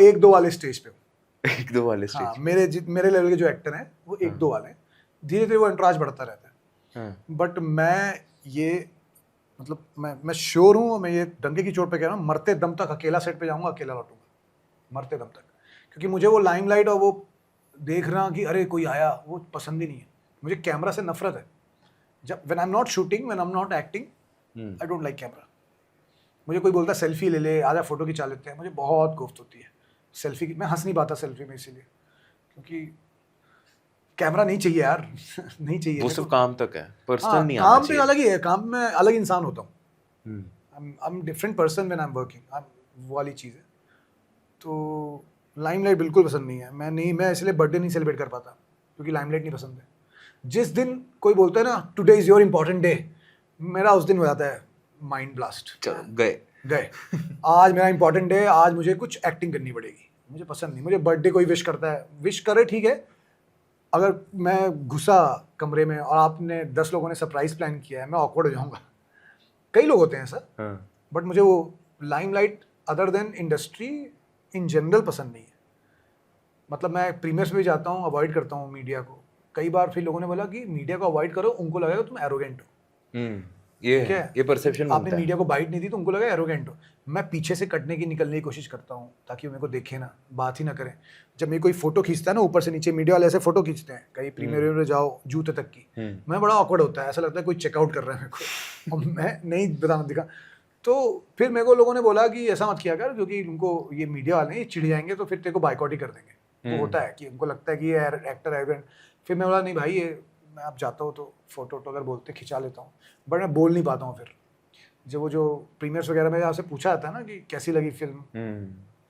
A: 1-2 वाले स्टेज पे हूँ।
B: 1-2 वाले स्टेज?
A: हाँ, मेरे लेवल के जो एक्टर हैं वो 1-2 वाले हैं, धीरे धीरे वो अंतराज बढ़ता रहता है। बट मैं ये, मतलब मैं श्योर हूँ, मैं ये डंके की चोट पे कह रहा हूँ, मरते दम तक अकेला सेट पे जाऊँगा, अकेला लौटूंगा, मरते दम तक। क्योंकि मुझे वो लाइमलाइट और वो देखना कि अरे कोई आया, वो पसंद ही नहीं है। मुझे कैमरा से नफरत है। जब when I am not shooting, when I am not acting, I don't like camera. मुझे कोई बोलता है सेल्फी ले ले, आजा फोटो खिंचा लेते हैं, मुझे बहुत कोफ्त होती है सेल्फी की। मैं हंस नहीं पाता सेल्फी में, इसीलिए, क्योंककि कैमरा नहीं चाहिए यार। नहीं चाहिए।
B: वो सिर्फ काम तक है, पर्सनल नहीं आना
A: काम
B: चाहिए।
A: पे अलग ही है, काम में अलग इंसान होता हूँ। I am different person when I am working, वो वाली चीज़ है। तो लाइमलाइट बिल्कुल पसंद नहीं है। मैं इसलिए बर्थडे नहीं सेलिब्रेट कर पाता, क्योंकि लाइमलाइट नहीं पसंद है। जिस दिन कोई बोलता है ना today is your important day, मेरा उस दिन हो जाता है माइंड ब्लास्ट।
B: चलो गए
A: आज मेरा इंपॉर्टेंट डे, आज मुझे कुछ एक्टिंग करनी पड़ेगी। मुझे पसंद नहीं। मुझे बर्थडे कोई विश करता है, विश करे ठीक है, अगर मैं घुसा कमरे में और आपने 10 लोगों ने सरप्राइज प्लान किया है, मैं ऑकवर्ड हो जाऊंगा। कई लोग होते हैं सर, बट मुझे वो limelight other than industry in general पसंद नहीं है। मतलब मैं प्रीमियर्स में भी जाता हूँ, अवॉइड करता हूँ मीडिया को। कई बार फिर लोगों ने बोला कि मीडिया को अवॉइड करो, उनको लगेगा तुम एरोगेंट हो।
B: ये परसेप्शन
A: आपने मीडिया को बाइट नहीं दी तो उनको लगा एरोगेंट हो। मैं पीछे से निकलने की कोशिश करता हूँ ताकि मेरे को देखे ना, बात ही ना करें। जब मेरी कोई फोटो खींचता है ना ऊपर से नीचे, मीडिया वाले ऐसे फोटो खींचते हैं, कहीं प्रीमियर में जाओ जूते तक की, मैं बड़ा ऑकवर्ड होता है, ऐसा लगता है कोई चेकआउट कर रहा है मेरे को, और मैं नहीं बता दिखा। तो फिर मेरे को लोगों ने बोला कि ऐसा मत किया कर, क्योंकि उनको ये मीडिया वाले चिढ़ जाएंगे तो फिर तेरे को बाइकआउट ही कर देंगे। वो होता है कि उनको लगता है कि ये एक्टर एरोगेंट। फिर मैं बोला नहीं भाई, ये मैं अब जाता हूँ तो फोटो अगर बोलते खिंचा लेता हूँ, बट मैं बोल नहीं पाता हूँ। फिर जो प्रीमियर्स वगैरह में आपसे पूछा जाता है ना कि कैसी लगी फिल्म,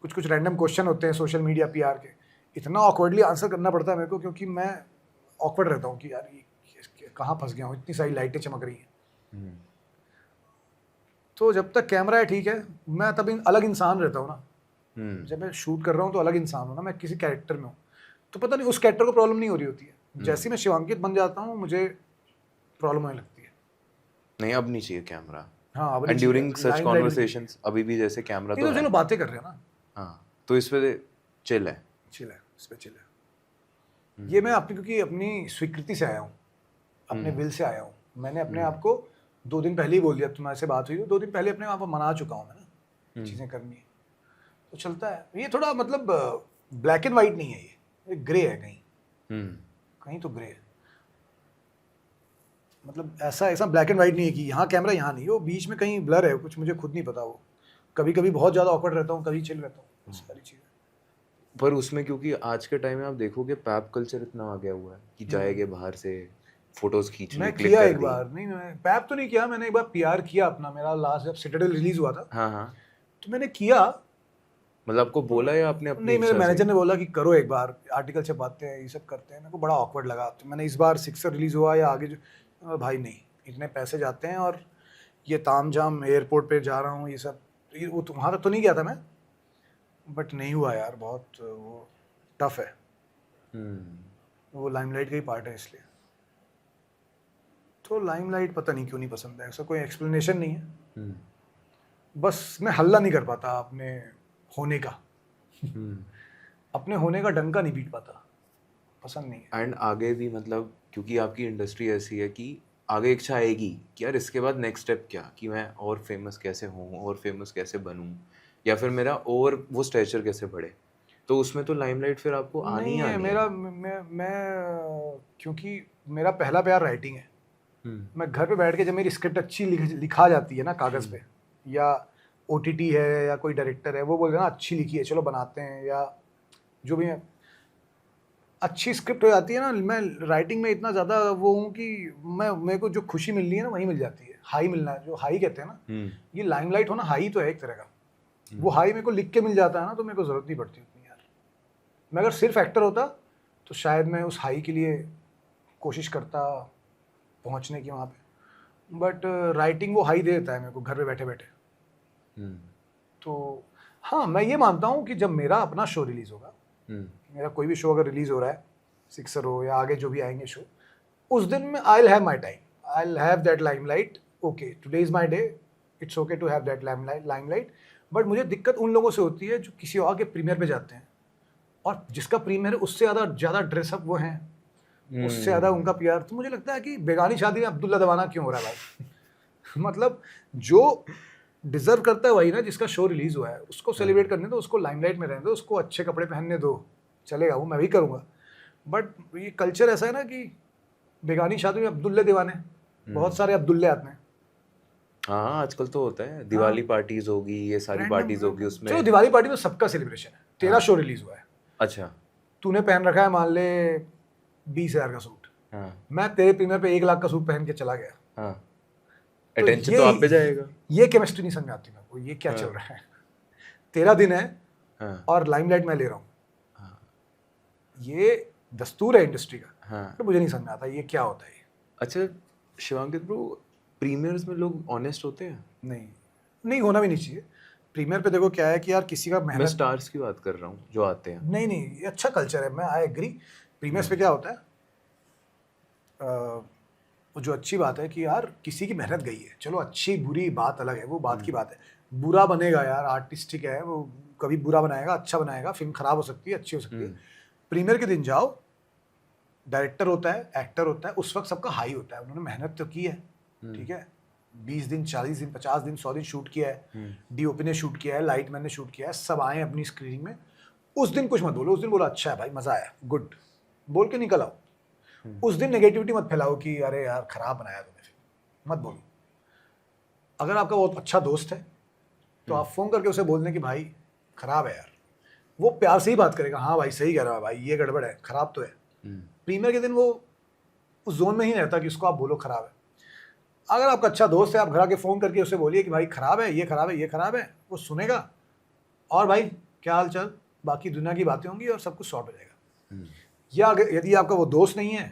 A: कुछ रैंडम क्वेश्चन होते हैं सोशल मीडिया PR के, इतना ऑकवर्डली आंसर करना पड़ता है मेरे को, क्योंकि मैं ऑकवर्ड रहता हूँ कि यार ये कहाँ फंस गया हूँ, इतनी सारी लाइटें चमक रही हैं।
B: हम्म,
A: तो जब तक कैमरा है ठीक है, मैं तभी अलग इंसान रहता हूँ ना।
B: हम्म,
A: जब मैं शूट कर रहा हूँ तो अलग इंसान हूँ ना, मैं किसी कैरेक्टर में हूँ, तो पता नहीं उस कैरेक्टर को प्रॉब्लम नहीं हो रही होती है। जैसे ही मैं शिवांकित बन जाता हूँ मुझे प्रॉब्लम होने लगती है।
B: नहीं अब नहीं चाहिए कैमरा।
A: हाँ, अब
B: एंड
A: नहीं
B: ड्यूरिंग
A: चाहिए,
B: सच
A: लाइमलाइट में नहीं चाहिए।
B: कॉन्वर्सेशंस अभी भी जैसे कैमरा
A: नहीं
B: तो
A: तो
B: है।
A: चलो बातें कर रहे हैं ना,
B: हाँ, तो इस पे चिल है।
A: चिल है, इस पे चिल है। ये मैं अपनी, क्योंकि अपनी स्वीकृति से आया हूँ, अपने विल से आया हूँ। मैंने अपने आप को 2 दिन पहले ही बोल दिया, तुम्हारे से बात हुई, 2 दिन पहले अपने आप को मना चुका हूँ मैं ना, चीज़ें करनी है तो चलता है। ये थोड़ा मतलब ब्लैक एंड वाइट नहीं है, ये ग्रे है, कहीं कहीं तो ग्रे है। मतलब ऐसा ऐसा ब्लैक एंड वाइट नहीं है कि यहाँ कैमरा यहाँ नहीं, वो बीच में कहीं ब्लर है कुछ, मुझे खुद नहीं पता। वो कभी कभी बहुत ज़्यादा ऑकवर्ड रहता हूँ, कभी चिल रहता हूँ, सारी चीज़ें।
B: पर उसमें क्योंकि आज के टाइम में आप देखोगे पैप कल्चर इतना आ गया हुआ है कि जाएंगे बाहर से फोटोज खींच ली,
A: मैं
B: क्लिक
A: किया
B: कर
A: एक
B: दी।
A: बार, नहीं मैं पैप तो नहीं किया, मैंने एक बार पीआर किया अपना। मेरा लास्ट जब सिटाडेल रिलीज हुआ था
B: हाँ हाँ,
A: तो मैंने किया।
B: मतलब आपको बोला या आपने अपनी
A: नहीं, मेरे
B: इच्छा
A: मैनेजर
B: से?
A: ने बोला कि करो एक बार, आर्टिकल छपाते हैं, ये सब करते हैं। मेरे को बड़ा ऑकवर्ड लगा, तो मैंने इस बार सिक्सर रिलीज हुआ या आगे जो, भाई नहीं, इतने पैसे जाते हैं और ये ताम झाम एयरपोर्ट पे जा रहा हूँ, ये सब, वो तो वहाँ तक तो नहीं गया था मैं, बट नहीं हुआ यार, बहुत वो टफ है। वो लाइमलाइट का ही पार्ट है इसलिए। तो लाइमलाइट पता नहीं क्यों नहीं पसंद है, ऐसा कोई एक्सप्लेनेशन नहीं है। बस मैं हल्ला नहीं कर पाता अपने होने का, अपने होने का डंका नहीं पीट पाता, पसंद नहीं है।
B: एंड आगे भी मतलब क्योंकि आपकी इंडस्ट्री ऐसी है कि आगे इच्छा आएगी कि यार इसके बाद नेक्स्ट स्टेप क्या, कि मैं और फेमस कैसे हूँ और फेमस कैसे बनूँ, या फिर मेरा और वो स्टेचर कैसे बढ़े। तो उसमें तो लाइमलाइट फिर आपको आनी
A: नहीं
B: ही
A: है
B: आनी
A: मेरा,
B: है।
A: मैं क्योंकि मेरा पहला प्यार राइटिंग है। मैं घर पे बैठ के जब मेरी स्क्रिप्ट अच्छी लिखा जाती है ना कागज़ पे, या ओटीटी है या कोई डायरेक्टर है वो बोल रहा है ना अच्छी लिखी है चलो बनाते हैं, या जो भी है अच्छी स्क्रिप्ट हो जाती है ना, मैं राइटिंग में इतना ज़्यादा वो हूँ कि मेरे को जो खुशी मिलनी है ना वहीं मिल जाती है। हाई मिलना है, जो हाई कहते हैं ना, ये लाइमलाइट होना हाई तो है एक तरह का। वो हाई मेरे को लिख के मिल जाता है ना, तो मेरे को ज़रूरत नहीं पड़ती उतनी यार। मैं अगर सिर्फ एक्टर होता तो शायद मैं उस हाई के लिए कोशिश करता पहुंचने की वहाँ पे, बट राइटिंग वो हाई दे देता है मेरे को घर पे बैठे बैठे। तो हाँ, मैं ये मानता हूँ कि जब मेरा अपना शो रिलीज़ होगा, मेरा कोई भी शो अगर रिलीज़ हो रहा है, सिक्सर हो या आगे जो भी आएंगे शो, उस दिन में I will have my time, I will have that limelight. Okay, today is my day, it's okay to have that limelight. But मुझे दिक्कत उन लोगों से होती है जो किसी और के प्रीमियर पे जाते हैं, और जिसका प्रीमियर है उससे ज़्यादा ड्रेसअप वो हैं, उससे ज़्यादा उनका प्यार। तो मुझे लगता है कि बेगानी शादी में अब्दुल्ला दवाना क्यों हो रहा है भाई? मतलब जो डिजर्व करता है वही ना, जिसका शो रिलीज हुआ है उसको सेलिब्रेट करने दो, उसको लाइमलाइट में रहने दो, उसको अच्छे कपड़े पहनने दो, चलेगा, वो मैं भी करूँगा। बट ये कल्चर ऐसा है ना कि बेगानी शादी में अब्दुल्ले दीवाने, बहुत सारे अब्दुल्ले आते हैं।
B: हाँ आजकल तो होता है, दिवाली पार्टीज होगी, ये सारी पार्टीज होगी
A: चलो
B: उसमें।
A: दिवाली पार्टी में सबका सेलिब्रेशन है, तेरा शो रिलीज हुआ है,
B: अच्छा।
A: तूने पहन रखा है मान ले 20,000 का सूट, मैं तेरे प्रीमियर पे 1 लाख का सूट पहन के चला गया,
B: हाँ, अटेंशन तो आप पे जाएगा।
A: ये केमिस्ट्री नहीं समझ आती मेरे को, ये क्या चल रहा है? तेरा दिन है और लाइमलाइट मैं ले रहा हूँ, ये दस्तूर है इंडस्ट्री का। तो मुझे नहीं समझ आता ये क्या होता है।
B: अच्छा शिवांकित ब्रो, प्रीमियर्स में लोग ऑनेस्ट होते हैं?
A: नहीं होना भी नहीं चाहिए। प्रीमियर पे देखो क्या है कि यार किसी का
B: मैं
A: मेहनत,
B: स्टार्स की बात कर रहा हूँ जो आते हैं।
A: नहीं ये अच्छा कल्चर है, मैं आई एग्री। प्रीमियर्स पे क्या होता है, जो अच्छी बात है कि यार किसी की मेहनत गई है, चलो अच्छी बुरी बात अलग है, वो बात की बात है। बुरा बनेगा यार, आर्टिस्टिक है वो, कभी बुरा बनाएगा, अच्छा बनाएगा, फिल्म खराब हो सकती है, अच्छी हो सकती है। प्रीमियर के दिन जाओ, डायरेक्टर होता है, एक्टर होता है, उस वक्त सबका हाई होता है, उन्होंने मेहनत तो की है, ठीक है, 20 दिन 40 दिन 50 दिन 100 दिन शूट किया है, डीओपी ने शूट किया है, लाइट मैन ने शूट किया है, सब आए अपनी स्क्रीनिंग में। उस दिन कुछ मत बोलो, उस दिन बोलो अच्छा है भाई, मजा आया, गुड बोल के निकल आओ। उस दिन नेगेटिविटी मत फैलाओ कि अरे यार खराब बनाया तुमने फिल्म, मत बोलो। अगर आपका बहुत अच्छा दोस्त है तो आप फोन करके उसे बोल दें कि भाई खराब है यार, वो प्यार से ही बात करेगा, हाँ भाई सही कह रहा है भाई, ये गड़बड़ है, खराब तो है। प्रीमियर के दिन वो उस जोन में ही रहता कि उसको आप बोलो खराब है। अगर आपका अच्छा दोस्त है, आप घर आके फ़ोन करके उसे बोलिए कि भाई खराब है, ये खराब है, ये खराब है, वो सुनेगा, और भाई क्या हाल चाल, बाकी दुनिया की बातें होंगी और सब कुछ सॉर्ट हो जाएगा। या अगर यदि आपका वो दोस्त नहीं है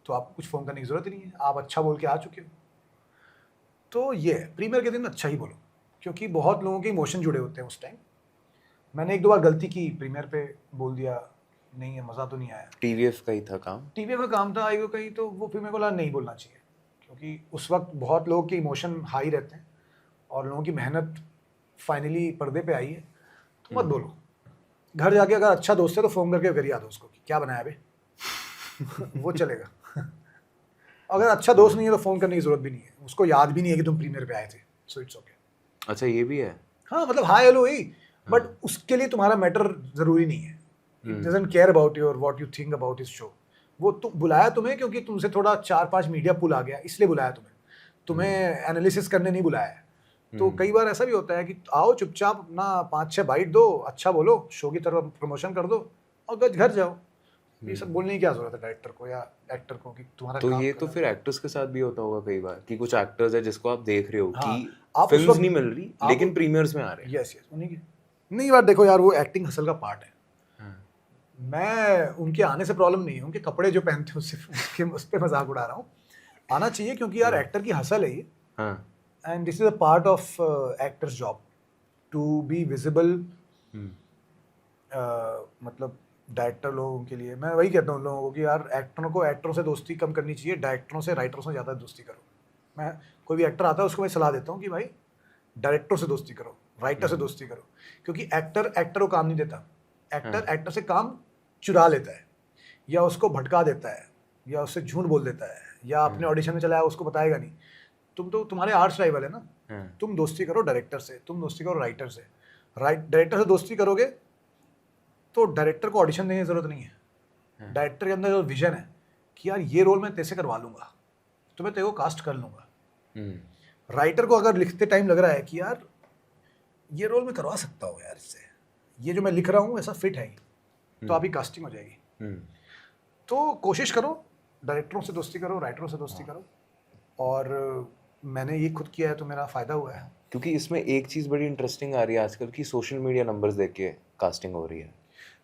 A: तो आपको कुछ फ़ोन करने की ज़रूरत ही नहीं है, आप अच्छा बोल के आ चुके हो। तो ये प्रीमियर के दिन अच्छा ही बोलो, क्योंकि बहुत लोगों के इमोशन जुड़े होते हैं उस टाइम। मैंने 1-2 बार गलती की, प्रीमियर पे बोल दिया नहीं है, मज़ा तो नहीं आया।
B: टीवीएफ का ही था काम।
A: टीवीएफ का काम था आईओ कहीं, तो वो फिर मेरे को लगा नहीं बोलना चाहिए, क्योंकि उस वक्त बहुत लोगों के इमोशन हाई रहते हैं और लोगों की मेहनत फाइनली पर्दे पे आई है, तो मत बोलो। घर जाके अगर अच्छा दोस्त है तो फ़ोन करके करिए दोस्त को कि क्या बनाया बे वो चलेगा। अगर अच्छा दोस्त नहीं है तो फ़ोन करने की ज़रूरत भी नहीं है, उसको याद भी नहीं है कि तुम प्रीमियर पे आए थे, सो इट्स ओके।
B: अच्छा ये भी है।
A: हाँ मतलब हाय हेलो ही, बट उसके लिए तुम्हारा मैटर ज़रूरी नहीं है। It doesn't care about your what you think about his show. वो तुम बुलाया तुम्हें क्योंकि तुमसे थोड़ा 4-5 मीडिया पुल आ गया, इसलिए बुलाया तुम्हें एनालिसिस करने नहीं बुलाया है। तो कई बार ऐसा भी होता है कि आओ चुपचाप अपना 5-6 बाइट दो, अच्छा बोलो, शो की तरफ प्रमोशन कर दो और घर जाओ। ये सब बोलने की क्या जरूरत है डायरेक्टर को या एक्टर को कि तुम्हारा
B: तो
A: काम
B: ये तो फिर एक्टर्स के साथ भी होता होगा कई बार कि कुछ एक्टर्स है जिसको आप देख रहे हो
A: हाँ,
B: कि
A: आप उस
B: फिल्म्स
A: वक्त-
B: नहीं मिल रही लेकिन प्रीमियर्स में आ रहे हैं।
A: यस उन्हीं की नहीं बात देखो यार, वो एक्टिंग हसल का पार्ट है।
B: हाँ।
A: मैं उनके आने से प्रॉब्लम नहीं है, उनके कपड़े जो पहनते हैं उससे उस पर मजाक उड़ा रहा हूँ। आना चाहिए क्योंकि यार एक्टर की हसल है ये,
B: हाँ।
A: And this is a part of actor's job to be visible. मतलब डायरेक्टर लोगों के लिए मैं वही कहता हूँ उन लोगों को कि यार एक्टरों से दोस्ती कम करनी चाहिए, डायरेक्टरों से राइटरों से ज़्यादा दोस्ती करो। मैं कोई भी एक्टर आता है उसको मैं सलाह देता हूँ कि भाई डायरेक्टर से दोस्ती करो, राइटर से दोस्ती करो, क्योंकि एक्टर को काम नहीं देता। एक्टर से काम चुरा लेता है या उसको भटका देता है या उससे झूठ बोल देता है या अपने ऑडिशन में चला है उसको बताएगा नहीं। तुम तो तुम्हारे आर्ट्स राइवल है ना, तुम दोस्ती करो डायरेक्टर से, तुम दोस्ती करो राइटर से। डायरेक्टर से दोस्ती करोगे तो डायरेक्टर को ऑडिशन देने की जरूरत नहीं है। डायरेक्टर के अंदर जो विजन है कि यार ये रोल मैं तेरे से करवा लूंगा, तो मैं तेरे को कास्ट कर लूंगा। राइटर को अगर लिखते टाइम लग रहा है कि यार ये रोल मैं करवा सकता हूँ यार इससे, ये जो मैं लिख रहा हूँ ऐसा फिट है ही, तो आपकी कास्टिंग हो जाएगी। तो कोशिश करो, डायरेक्टरों से दोस्ती करो, राइटरों से दोस्ती करो, और मैंने ये खुद किया है तो मेरा फ़ायदा हुआ है।
B: क्योंकि इसमें एक चीज़ बड़ी इंटरेस्टिंग आ रही है आजकल की सोशल मीडिया नंबर्स देख के कास्टिंग हो रही है।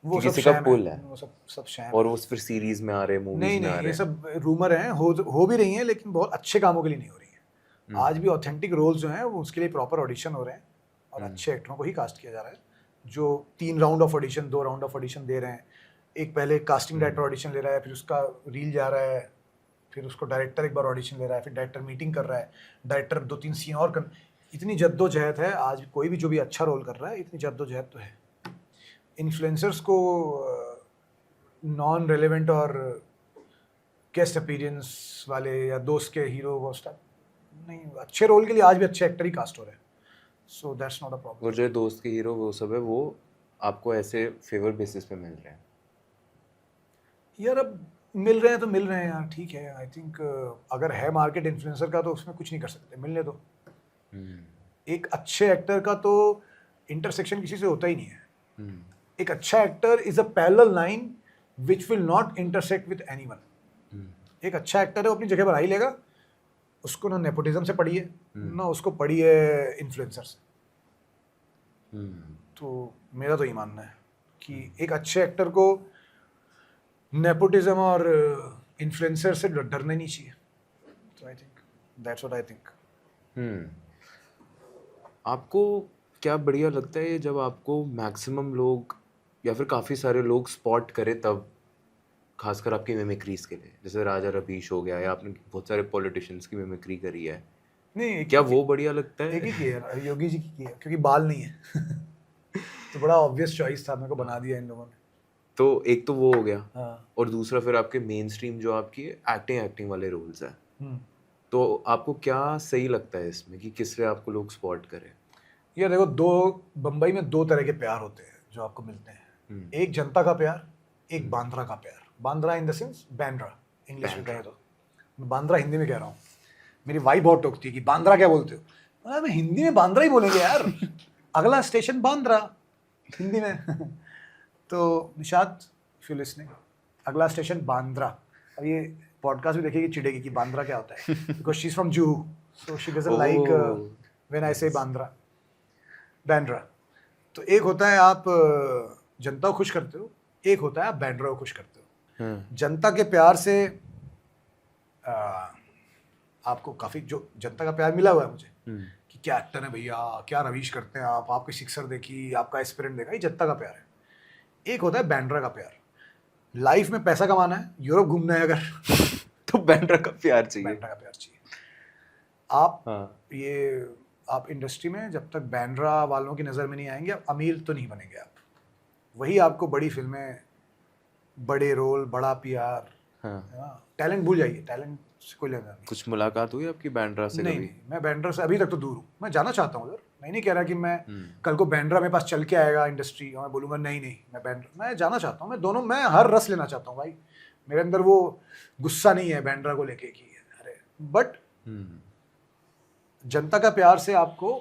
A: वो सब
B: किसी का
A: शैम
B: पुल
A: है,
B: है
A: वो सब शैम
B: और
A: है।
B: वो फिर सीरीज में आ रहे हैं, मूवीज
A: नहीं
B: में आ
A: नहीं,
B: रहे
A: ये
B: हैं।
A: सब रूमर हैं, हो भी रही हैं, लेकिन बहुत अच्छे कामों के लिए नहीं हो रही हैं। आज भी ऑथेंटिक रोल्स जो हैं वो उसके लिए प्रॉपर ऑडिशन हो रहे हैं और अच्छे एक्टरों को ही कास्ट किया जा रहा है, जो 3 round of audition 2 round of audition दे रहे हैं। एक पहले कास्टिंग डायरेक्टर ऑडिशन ले रहा है, फिर उसका रील जा रहा है, फिर उसको डायरेक्टर एक बार ऑडिशन ले रहा है, फिर डायरेक्टर मीटिंग कर रहा है, डायरेक्टर 2-3 सीन और कर। इतनी जद्दोजहद है आज, कोई भी जो भी अच्छा रोल कर रहा है, इतनी जद्दोजहद तो है। इन्फ्लुएंसर्स को नॉन रेलेवेंट और गेस्ट अपीयरेंस वाले या दोस्त के हीरो वो स्टार नहीं, अच्छे रोल के लिए आज भी अच्छे एक्टर ही कास्ट हो रहे हैं, so that's not a problem.
B: और जो दोस्त के हीरो वो सब है वो आपको ऐसे फेवर बेसिस पे मिल रहे हैं
A: यार? अब मिल रहे हैं तो मिल रहे हैं यार, ठीक है। आई थिंक अगर है मार्केट इन्फ्लुएंसर का तो उसमें कुछ नहीं कर सकते, मिलने दो। एक अच्छे एक्टर का तो इंटरसेक्शन किसी से होता ही नहीं है। एक अच्छा actor is a parallel line which will not intersect with anyone. एक अच्छा एक्टर है वो अपनी जगह बना ही लेगा, उसको ना नेपोटिज्म से पड़ी है ना उसको पड़ी है इन्फ्लुएंसर से। तो मेरा तो ये मानना है कि एक अच्छे एक्टर को नेपोटिज्म और इन्फ्लुएंसर से डरना नहीं चाहिए। तो I think that's what I think.
B: आपको क्या बढ़िया लगता है जब आपको मैक्सिमम लोग या फिर काफ़ी सारे लोग स्पॉट करे तब, खासकर आपकी मिमिक्रीज के लिए, जैसे राजा रवीश हो गया या आपने बहुत सारे पॉलिटिशियंस की मिमिक्री करी है?
A: नहीं,
B: क्या वो बढ़िया लगता है?
A: एक ही की है, योगी जी की है, क्योंकि बाल नहीं है तो बड़ा ऑब्वियस चॉइस था, मेरे को बना दिया इन लोगों ने।
B: तो एक तो वो हो गया,
A: हाँ।
B: और दूसरा फिर आपके मेन स्ट्रीम जो आपकी एक्टिंग वाले रोल्स हैं, तो आपको क्या सही लगता है इसमें कि किससे आपको लोग स्पॉट करें?
A: ये देखो, बम्बई में 2 तरह के प्यार होते हैं जो आपको मिलते हैं। एक जनता का प्यार, एक बांद्रा का प्यार। Bandra in the sense Bandra, English में कहें तो। मैं बांद्रा हिंदी में कह रहा हूँ। मेरी वाइफ बहुत टोकती है कि बांद्रा क्या बोलते हो। मैं हिंदी में बांद्रा ही बोलेंगे यार अगला स्टेशन बांद्रा हिंदी में तो निशात इफ यू लिसनिंग, अगला स्टेशन बांद्रा। अब ये पॉडकास्ट भी देखेगी, चिढ़ेगी कि बांद्रा क्या होता है, because she is from Juhu, so she doesn't like when I से बांद्रा। तो एक होता है आप जनता को खुश करते हो, एक होता है आप बैंड्रा को खुश करते हो।
B: हाँ,
A: जनता के प्यार से आ, आपको काफ़ी जो जनता का प्यार मिला हुआ है मुझे कि क्या एक्टर है भैया, क्या रवीश करते हैं आप, आपकी सिक्सर देखी, आपका एस्पिरेंट देखा, ये जनता का प्यार है। एक होता है बैंड्रा का प्यार, लाइफ में पैसा कमाना है, यूरोप घूमना है अगर
B: तो बैंड्रा का प्यार चाहिए।
A: बैंड्रा का प्यार चाहिए। आप
B: हाँ,
A: ये आप इंडस्ट्री में जब तक बैंड्रा वालों की नज़र में नहीं आएंगे, आप अमीर तो नहीं बनेंगे आप। वही आपको बड़ी फिल्में, बड़े रोल, बड़ा पीआर,
B: हाँ।
A: टैलेंट भूल जाइए, टैलेंट से कोई लेना नहीं।
B: कुछ मुलाकात हुई आपकी बैंड्रा से
A: नहीं
B: कभी?
A: नहीं, मैं बैंड्रा से अभी तक तो दूर हूँ। मैं जाना चाहता हूँ उधर, मैं नहीं कह रहा कि मैं कल को बैंड्रा मेरे पास चल के आएगा इंडस्ट्री और मैं बोलूँगा नहीं नहीं मैं बैंड्रा, मैं जाना चाहता हूँ। मैं दोनों, मैं हर रस लेना चाहता हूँ भाई। मेरे अंदर वो गुस्सा नहीं है बैंड्रा को लेके कि अरे, बट जनता का प्यार से आपको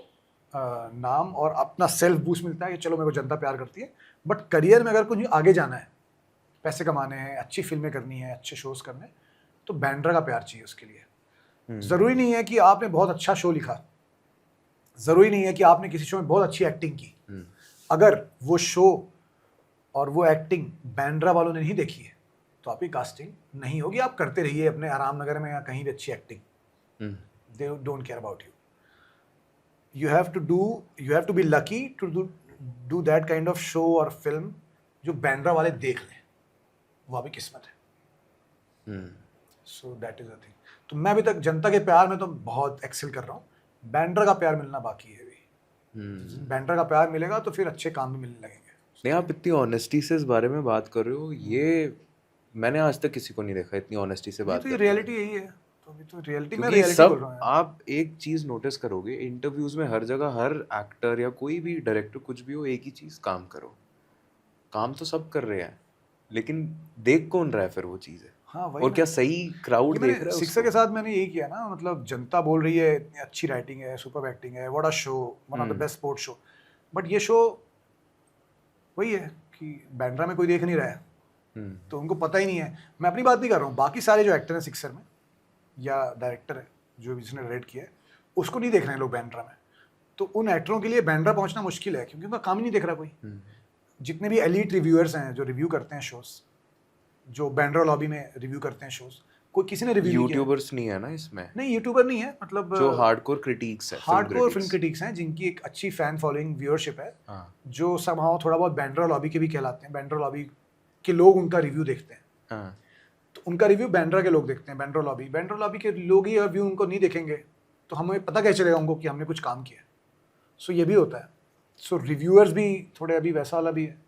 A: नाम और अपना सेल्फ बूस्ट मिलता है कि चलो मेरे को जनता प्यार करती है। बट करियर में अगर कुछ आगे जाना है, पैसे कमाने हैं, अच्छी फिल्में करनी है, अच्छे शोज करने हैं, तो बैंड्रा का प्यार चाहिए उसके लिए। ज़रूरी नहीं है कि आपने बहुत अच्छा शो लिखा, ज़रूरी नहीं है कि आपने किसी शो में बहुत अच्छी एक्टिंग की। अगर वो शो और वो एक्टिंग बैंड्रा वालों ने नहीं देखी है तो आपकी कास्टिंग नहीं होगी। आप करते रहिए अपने आराम नगर में या कहीं भी अच्छी acting, they don't care about you. you have to be lucky to do that kind of show और फिल्म जो बैंड्रा वाले देख लें, वो अभी किस्मत है। So that is a thing. तो मैं अभी तक जनता के प्यार में तो बहुत एक्सेल कर रहा हूँ, बैंड्रा का प्यार मिलना बाकी है अभी। बैंड्रा का प्यार मिलेगा तो फिर अच्छे काम भी मिलने लगेंगे।
B: नहीं, आप इतनी ऑनेस्टी से इस बारे में बात कर रहे हो, ये मैंने आज तक किसी को नहीं देखा इतनी ऑनेस्टी से बात
A: तो ये
B: करते हुए।
A: रियलिटी यही है। तो अभी तो रियलिटी में
B: क्योंकि
A: रियलिटी बोल रहा
B: सब
A: हूँ।
B: आप एक चीज नोटिस करोगे इंटरव्यूज में, हर जगह हर एक्टर या कोई भी डायरेक्टर कुछ भी हो, एक ही चीज, काम करो। काम तो सब कर रहे हैं, लेकिन देख कौन रहा है फिर वो चीजें?
A: हाँ वही
B: और
A: ना।
B: क्या सही क्राउड देख रहा है
A: सिक्सर के
B: उसको?
A: साथ मैंने यही किया ना, मतलब जनता बोल रही है इतनी अच्छी राइटिंग है, सुपर एक्टिंग है, what a show, one of the best sports show. But ये शो वही है कि बैंड्रा में कोई देख नहीं रहा है, तो उनको पता ही नहीं है। मैं अपनी बात नहीं कर रहा हूँ, बाकी सारे जो एक्टर हैं सिक्सर में या डायरेक्टर है जो जिसने रेड किया है, उसको नहीं देख रहे हैं लोग बैंड्रा में। तो उन एक्टरों के लिए बैंड्रा पहुंचना मुश्किल है क्योंकि उनका काम ही नहीं देख रहा कोई। जितने भी एलीट रिव्यूअर्स हैं जो रिव्यू करते हैं शोज, जो बैंड्रा लॉबी में रिव्यू करते हैं शोज, कोई किसी ने रिव्यू
B: यूट्यूबर्स नहीं है ना इसमें?
A: नहीं, यूट्यूबर नहीं है, मतलब
B: जो हार्डकोर क्रिटिक्स है,
A: हार्डकोर फिल्म क्रिटिक्स हैं जिनकी एक अच्छी फैन फॉलोइंग, व्यूअरशिप है, जो समहाउ थोड़ा बहुत बैंड्रा लॉबी के भी कहलाते हैं। बैंड्रा लॉबी के लोग उनका रिव्यू देखते हैं, तो उनका रिव्यू बैंड्रा के लोग देखते हैं। बैंड्रा लॉबी के लोग ही रिव्यू उनको नहीं देखेंगे तो हमें पता कैसे चलेगा उनको कि हमने कुछ काम किया। सो ये भी होता है। सो रिव्यूअर्स भी थोड़े अभी वैसा वाला भी है।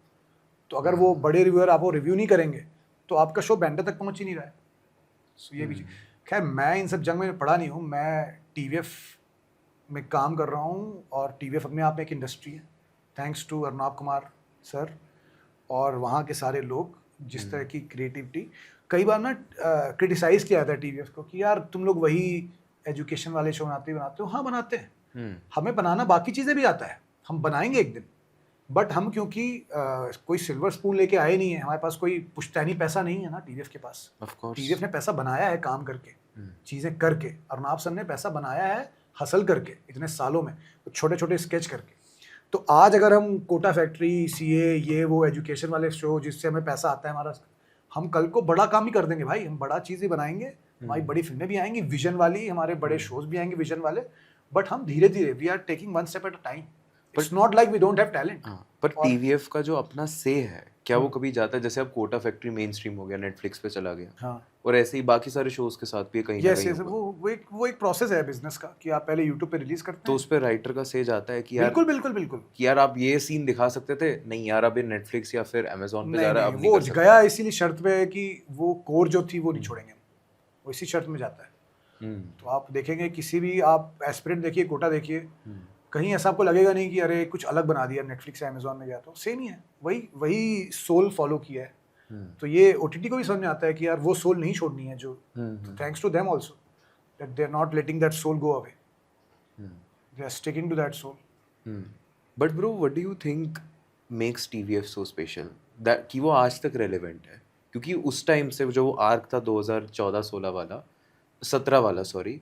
A: तो अगर वो बड़े रिव्यूअर आपको रिव्यू नहीं करेंगे तो आपका शो बैंड्रा तक पहुंच ही नहीं रहा है। सो ये भी चीज़। खैर मैं इन सब जंग में पढ़ा नहीं हूँ, मैं टीवीएफ में काम कर रहा हूँ और टीवीएफ अपने आप में एक इंडस्ट्री है, thanks to Arnab Kumar sir और वहाँ के सारे लोग। जिस तरह की क्रिएटिविटी, कई बार ना क्रिटिसाइज़ किया जाता है टीवीएफ को कि यार तुम लोग वही एजुकेशन वाले शो बनाते हो। हाँ बनाते हैं, हमें बनाना बाकी चीज़ें भी आता है, हम बनाएंगे एक दिन। बट हम क्योंकि कोई सिल्वर स्पून लेके आए नहीं है, हमारे पास कोई पुश्तैनी पैसा नहीं है ना टीवीएफ के पास। टीवीएफ ने पैसा बनाया है काम करके, चीज़ें करके। अर्नब सर ने पैसा बनाया है हसल करके इतने सालों में, छोटे छोटे स्केच करके। तो आज अगर हम कोटा फैक्ट्री, सीए, ये वो एजुकेशन वाले शो जिससे हमें पैसा आता है हमारा, हम कल को बड़ा काम ही कर देंगे भाई। हम बड़ा चीज़ ही बनाएंगे, हमारी बड़ी फिल्में भी आएंगी विजन वाली, हमारे बड़े शोज भी आएंगे विजन वाले। बट हम धीरे धीरे, we are taking one step at a time. It's not like we don't have talent.
B: पर टीवीएफ का जो अपना से है, क्या वो कभी जाता है? जैसे अब कोटा फैक्ट्री मेन स्ट्रीम हो गया, नेटफ्लिक्स पे चला गया,
A: हाँ,
B: और ऐसे ही बाकी सारे शोज के साथ भी कहीं ना कहीं होगा।
A: वो एक प्रोसेस है बिजनेस का कि आप पहले यूट्यूब पे रिलीज करते हैं,
B: तो उस पे राइटर का से जाता है कि यार
A: बिल्कुल बिल्कुल बिल्कुल
B: कि यार आप ये सीन दिखा सकते थे, नहीं यार अब ये नेटफ्लिक्स या फिर अमेजोन पे जा रहा है, अब नहीं
A: वो
B: कर सकते।
A: गया इसीलिए शर्त पे है कि वो कोर जो थी वो नहीं छोड़ेंगे, वो इसी शर्त में जाता है। तो आप देखेंगे किसी भी, आप एस्पिरेंट देखिए, कोटा देखिए, कहीं ऐसा आपको लगेगा नहीं कि अरे कुछ अलग बना दिया, नेटफ्लिक्स या अमेजोन में गया। तो सेम ही है, वही सोल फॉलो किया है। तो ये ओटीटी को भी समझ में आता है कि यार वो सोल नहीं छोड़नी है, जो thanks to them also that they are not letting that soul go away, they are sticking to that soul.
B: But bro, what do you think makes TVF so special, that कि वो आज तक relevant है? क्योंकि उस time से जो वो आर्क था 2014-16 वाला, 17 वाला, सॉरी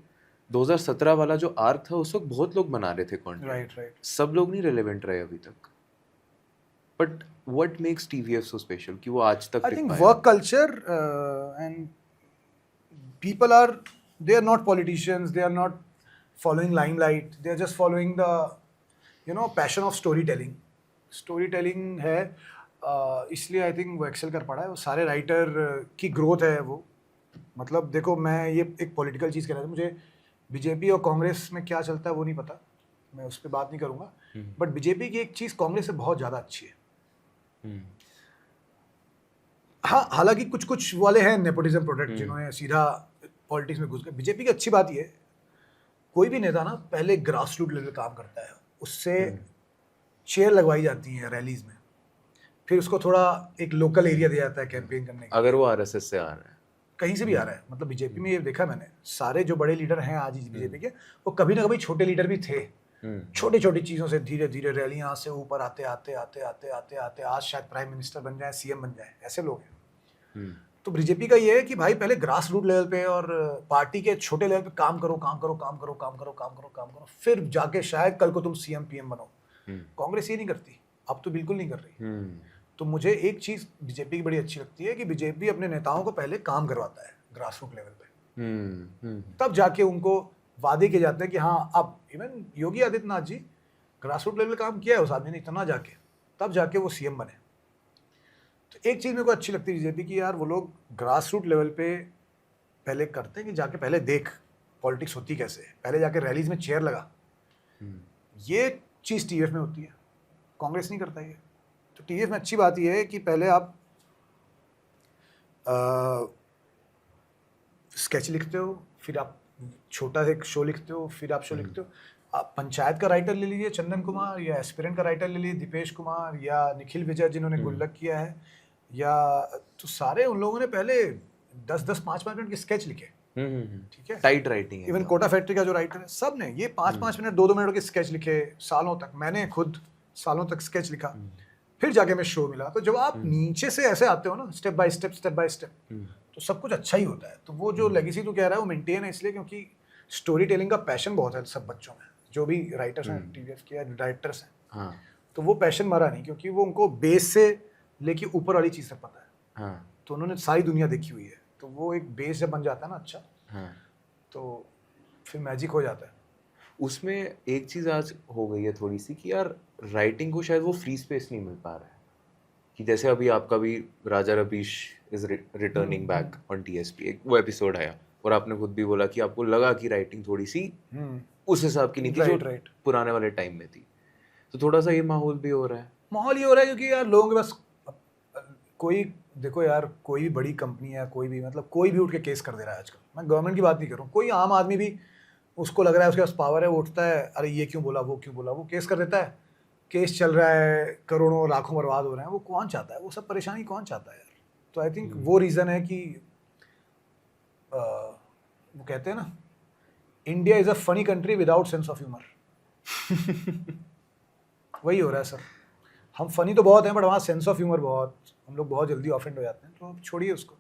B: 2017 वाला जो आर्क था, उस वक्त बहुत लोग बना रहे थे कंटेंट,
A: राइट।
B: सब लोग नहीं रेलेवेंट रहे अभी तक। But what makes TVF so special कि वो आज तक
A: I
B: टिक
A: think
B: पाया?
A: work culture and people are, they are not politicians, they are not following limelight, they are just following the passion of storytelling. Storytelling है, इसलिए I think वो Excel कर पड़ा है. वो सारे राइटर की ग्रोथ है वो. मतलब देखो, मैं ये एक पॉलिटिकल चीज़ कह रहा था, मुझे बीजेपी और कांग्रेस में क्या चलता है वो नहीं पता, मैं उस पर बात नहीं करूँगा. बट बीजेपी की एक चीज़ कांग्रेस से बहुत ज़्यादा अच्छी है. हाँ, हालांकि कुछ कुछ वाले हैं नेपोटिज्म प्रोडक्ट जिन्होंने सीधा पॉलिटिक्स में घुस गए. बीजेपी की अच्छी बात ये है, कोई भी नेता ना पहले ग्रास रूट लेवल काम करता है, उससे चेयर लगवाई जाती है रैलीज में, फिर उसको थोड़ा एक लोकल एरिया दिया जाता है कैंपेन करने का.
B: अगर वो आरएसएस से आ रहा है,
A: कहीं से भी आ रहा है, मतलब बीजेपी में ये देखा मैंने, सारे जो बड़े लीडर हैं आज बीजेपी के, वो कभी ना कभी छोटे लीडर भी थे. छोटी छोटी चीज़ों से धीरे धीरे रैलियाँ से ऊपर आते आते आते आते आते आते आज शायद प्राइम मिनिस्टर बन जाए, सीएम बन जाए, ऐसे लोग हैं. तो बीजेपी का ये है कि भाई पहले ग्रास रूट लेवल पे और पार्टी के छोटे लेवल पे काम करो काम करो काम करो काम करो काम करो काम करो, फिर जाके शायद कल को तुम सीएम पीएम बनो. कांग्रेस ये नहीं करती, अब तो बिल्कुल नहीं कर रही. तो मुझे एक चीज़ बीजेपी की बड़ी अच्छी लगती है कि बीजेपी अपने नेताओं को पहले काम करवाता है ग्रास रूट लेवल पे, तब जाके उनको वादे किए जाते हैं कि हाँ, अब even Yogi Adityanath ji grass root level काम किया है उस आदमी ने इतना जाके, तब जाके वो सीएम बने. तो एक चीज़ मेरे को अच्छी लगती है बीजेपी की, यार वो लोग ग्रास रूट लेवल पे पहले करते हैं कि जाके पहले देख पॉलिटिक्स होती कैसे है, पहले जाके रैलीज में चेयर लगा. ये चीज़ टीवीएफ में होती है, कांग्रेस नहीं करता ये. तो टीवीएफ में अच्छी बात ये है कि पहले आप स्केच लिखते हो, फिर आप छोटा सा एक शो लिखते हो, फिर आप शो लिखते हो. आप पंचायत का राइटर ले लीजिए चंदन कुमार, या एस्पिरेंट का राइटर ले लीजिए दीपेश कुमार, या निखिल विजय जिन्होंने गुल्लक किया है, या तो सारे उन लोगों ने पहले 10-10 5-5 मिनट के स्केच लिखे. ठीक है,
B: टाइट राइटिंग है.
A: इवन कोटा फैक्ट्री का जो राइटर है, सब ने ये 5-5 मिनट 2-2 मिनट के स्केच लिखे सालों तक. मैंने खुद सालों तक स्केच लिखा, फिर जाके मैं शो मिला. तो जब आप नीचे से ऐसे आते हो ना, स्टेप बाय स्टेप, तो सब कुछ अच्छा ही होता है. तो वो जो लेगेसी तू कह रहा है वो मेंटेन है, इसलिए क्योंकि स्टोरी टेलिंग का पैशन बहुत है सब बच्चों में, जो भी राइटर्स हैं टीवीएफ के या डायरेक्टर्स हैं.
B: हाँ.
A: तो वो पैशन मरा नहीं, क्योंकि वो उनको बेस से लेके ऊपर वाली चीज़ तक पता है.
B: हाँ.
A: तो उन्होंने सारी दुनिया देखी हुई है, तो वो एक बेस जब बन जाता है ना अच्छा,
B: हाँ.
A: तो फिर मैजिक हो जाता है.
B: उसमें एक चीज़ आज हो गई है थोड़ी सी कि यार राइटिंग को शायद वो फ्री स्पेस नहीं मिल पा रहा है. कि जैसे अभी आपका भी Raja Ravish is returning back on TSP, एक वो एपिसोड आया और आपने खुद भी बोला कि आपको लगा कि राइटिंग थोड़ी सी उस हिसाब की नहीं थी जो पुराने वाले टाइम में थी. तो थोड़ा सा ये माहौल भी हो रहा है.
A: माहौल ये हो रहा है क्योंकि यार लोगों के पास कोई, देखो यार, कोई भी बड़ी कंपनी है, कोई भी, मतलब कोई भी उठ के केस कर दे रहा है आजकल. मैं गवर्नमेंट की बात नहीं कर रहा हूँ, कोई आम आदमी भी उसको लग रहा है उसके पास पावर है, वो उठता है, अरे ये क्यों बोला, वो क्यों बोला, वो केस कर देता है. केस चल रहा है, करोड़ों लाखों बर्बाद हो रहे हैं. वो कौन चाहता है, वो सब परेशानी कौन चाहता है यार. तो आई थिंक वो रीज़न है कि वो कहते हैं ना, India is a funny country without sense of humour. वही हो रहा है सर. हम फनी तो बहुत हैं, बट हमारा सेंस ऑफ ह्यूमर बहुत, हम लोग बहुत जल्दी ऑफेंड हो जाते हैं. तो अब छोड़िए उसको.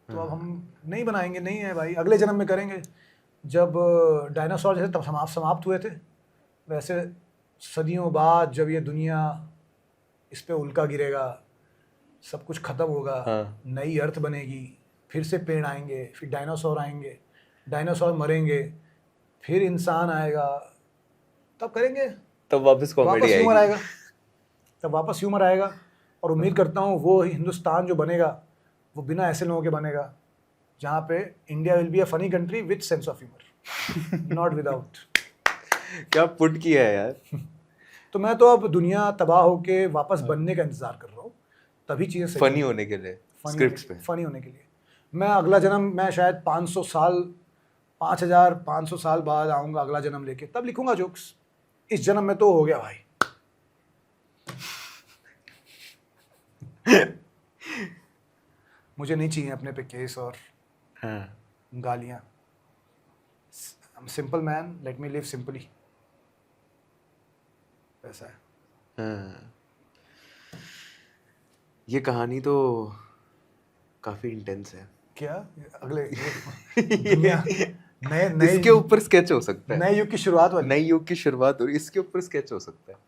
A: तो अब हम नहीं बनाएंगे, नहीं है भाई, अगले जन्म में करेंगे. जब डायनासोर जैसे तब समाप्त हुए थे, वैसे सदियों बाद जब ये दुनिया इस पे उल्का गिरेगा, सब कुछ ख़त्म होगा, नई अर्थ बनेगी, फिर से पेड़ आएंगे, फिर डायनासोर आएंगे, डायनासोर मरेंगे, फिर इंसान आएगा, तब करेंगे.
B: तब वापस कॉमेडी आएगी,
A: ह्यूमर आएगा, तब वापस ह्यूमर आएगा. और उम्मीद करता हूँ वो हिंदुस्तान जो बनेगा वो बिना ऐसे लोगों के बनेगा, जहाँ पे India will be a funny country with sense of humour, not without.
B: क्या पुट किया है यार.
A: तो मैं तो अब दुनिया तबाह होके वापस बनने का इंतजार कर रहा हूँ, तभी चीज़ें सही
B: फनी होने के लिए, स्क्रिप्ट्स पे
A: फनी होने के लिए. मैं अगला जन्म, मैं शायद 5500 साल बाद आऊँगा अगला जन्म लेके, तब लिखूंगा जोक्स. इस जन्म में तो हो गया भाई. मुझे नहीं चाहिए अपने पे केस और गालियाँ. Simple man, let me live simply, ऐसा है.
B: ये कहानी तो काफी इंटेंस है.
A: क्या अगले दुनिया नए
B: इसके ऊपर स्केच हो सकता है.
A: नए युग की शुरुआत वाली,
B: नए युग की शुरुआत हो रही, इसके ऊपर स्केच हो सकता है.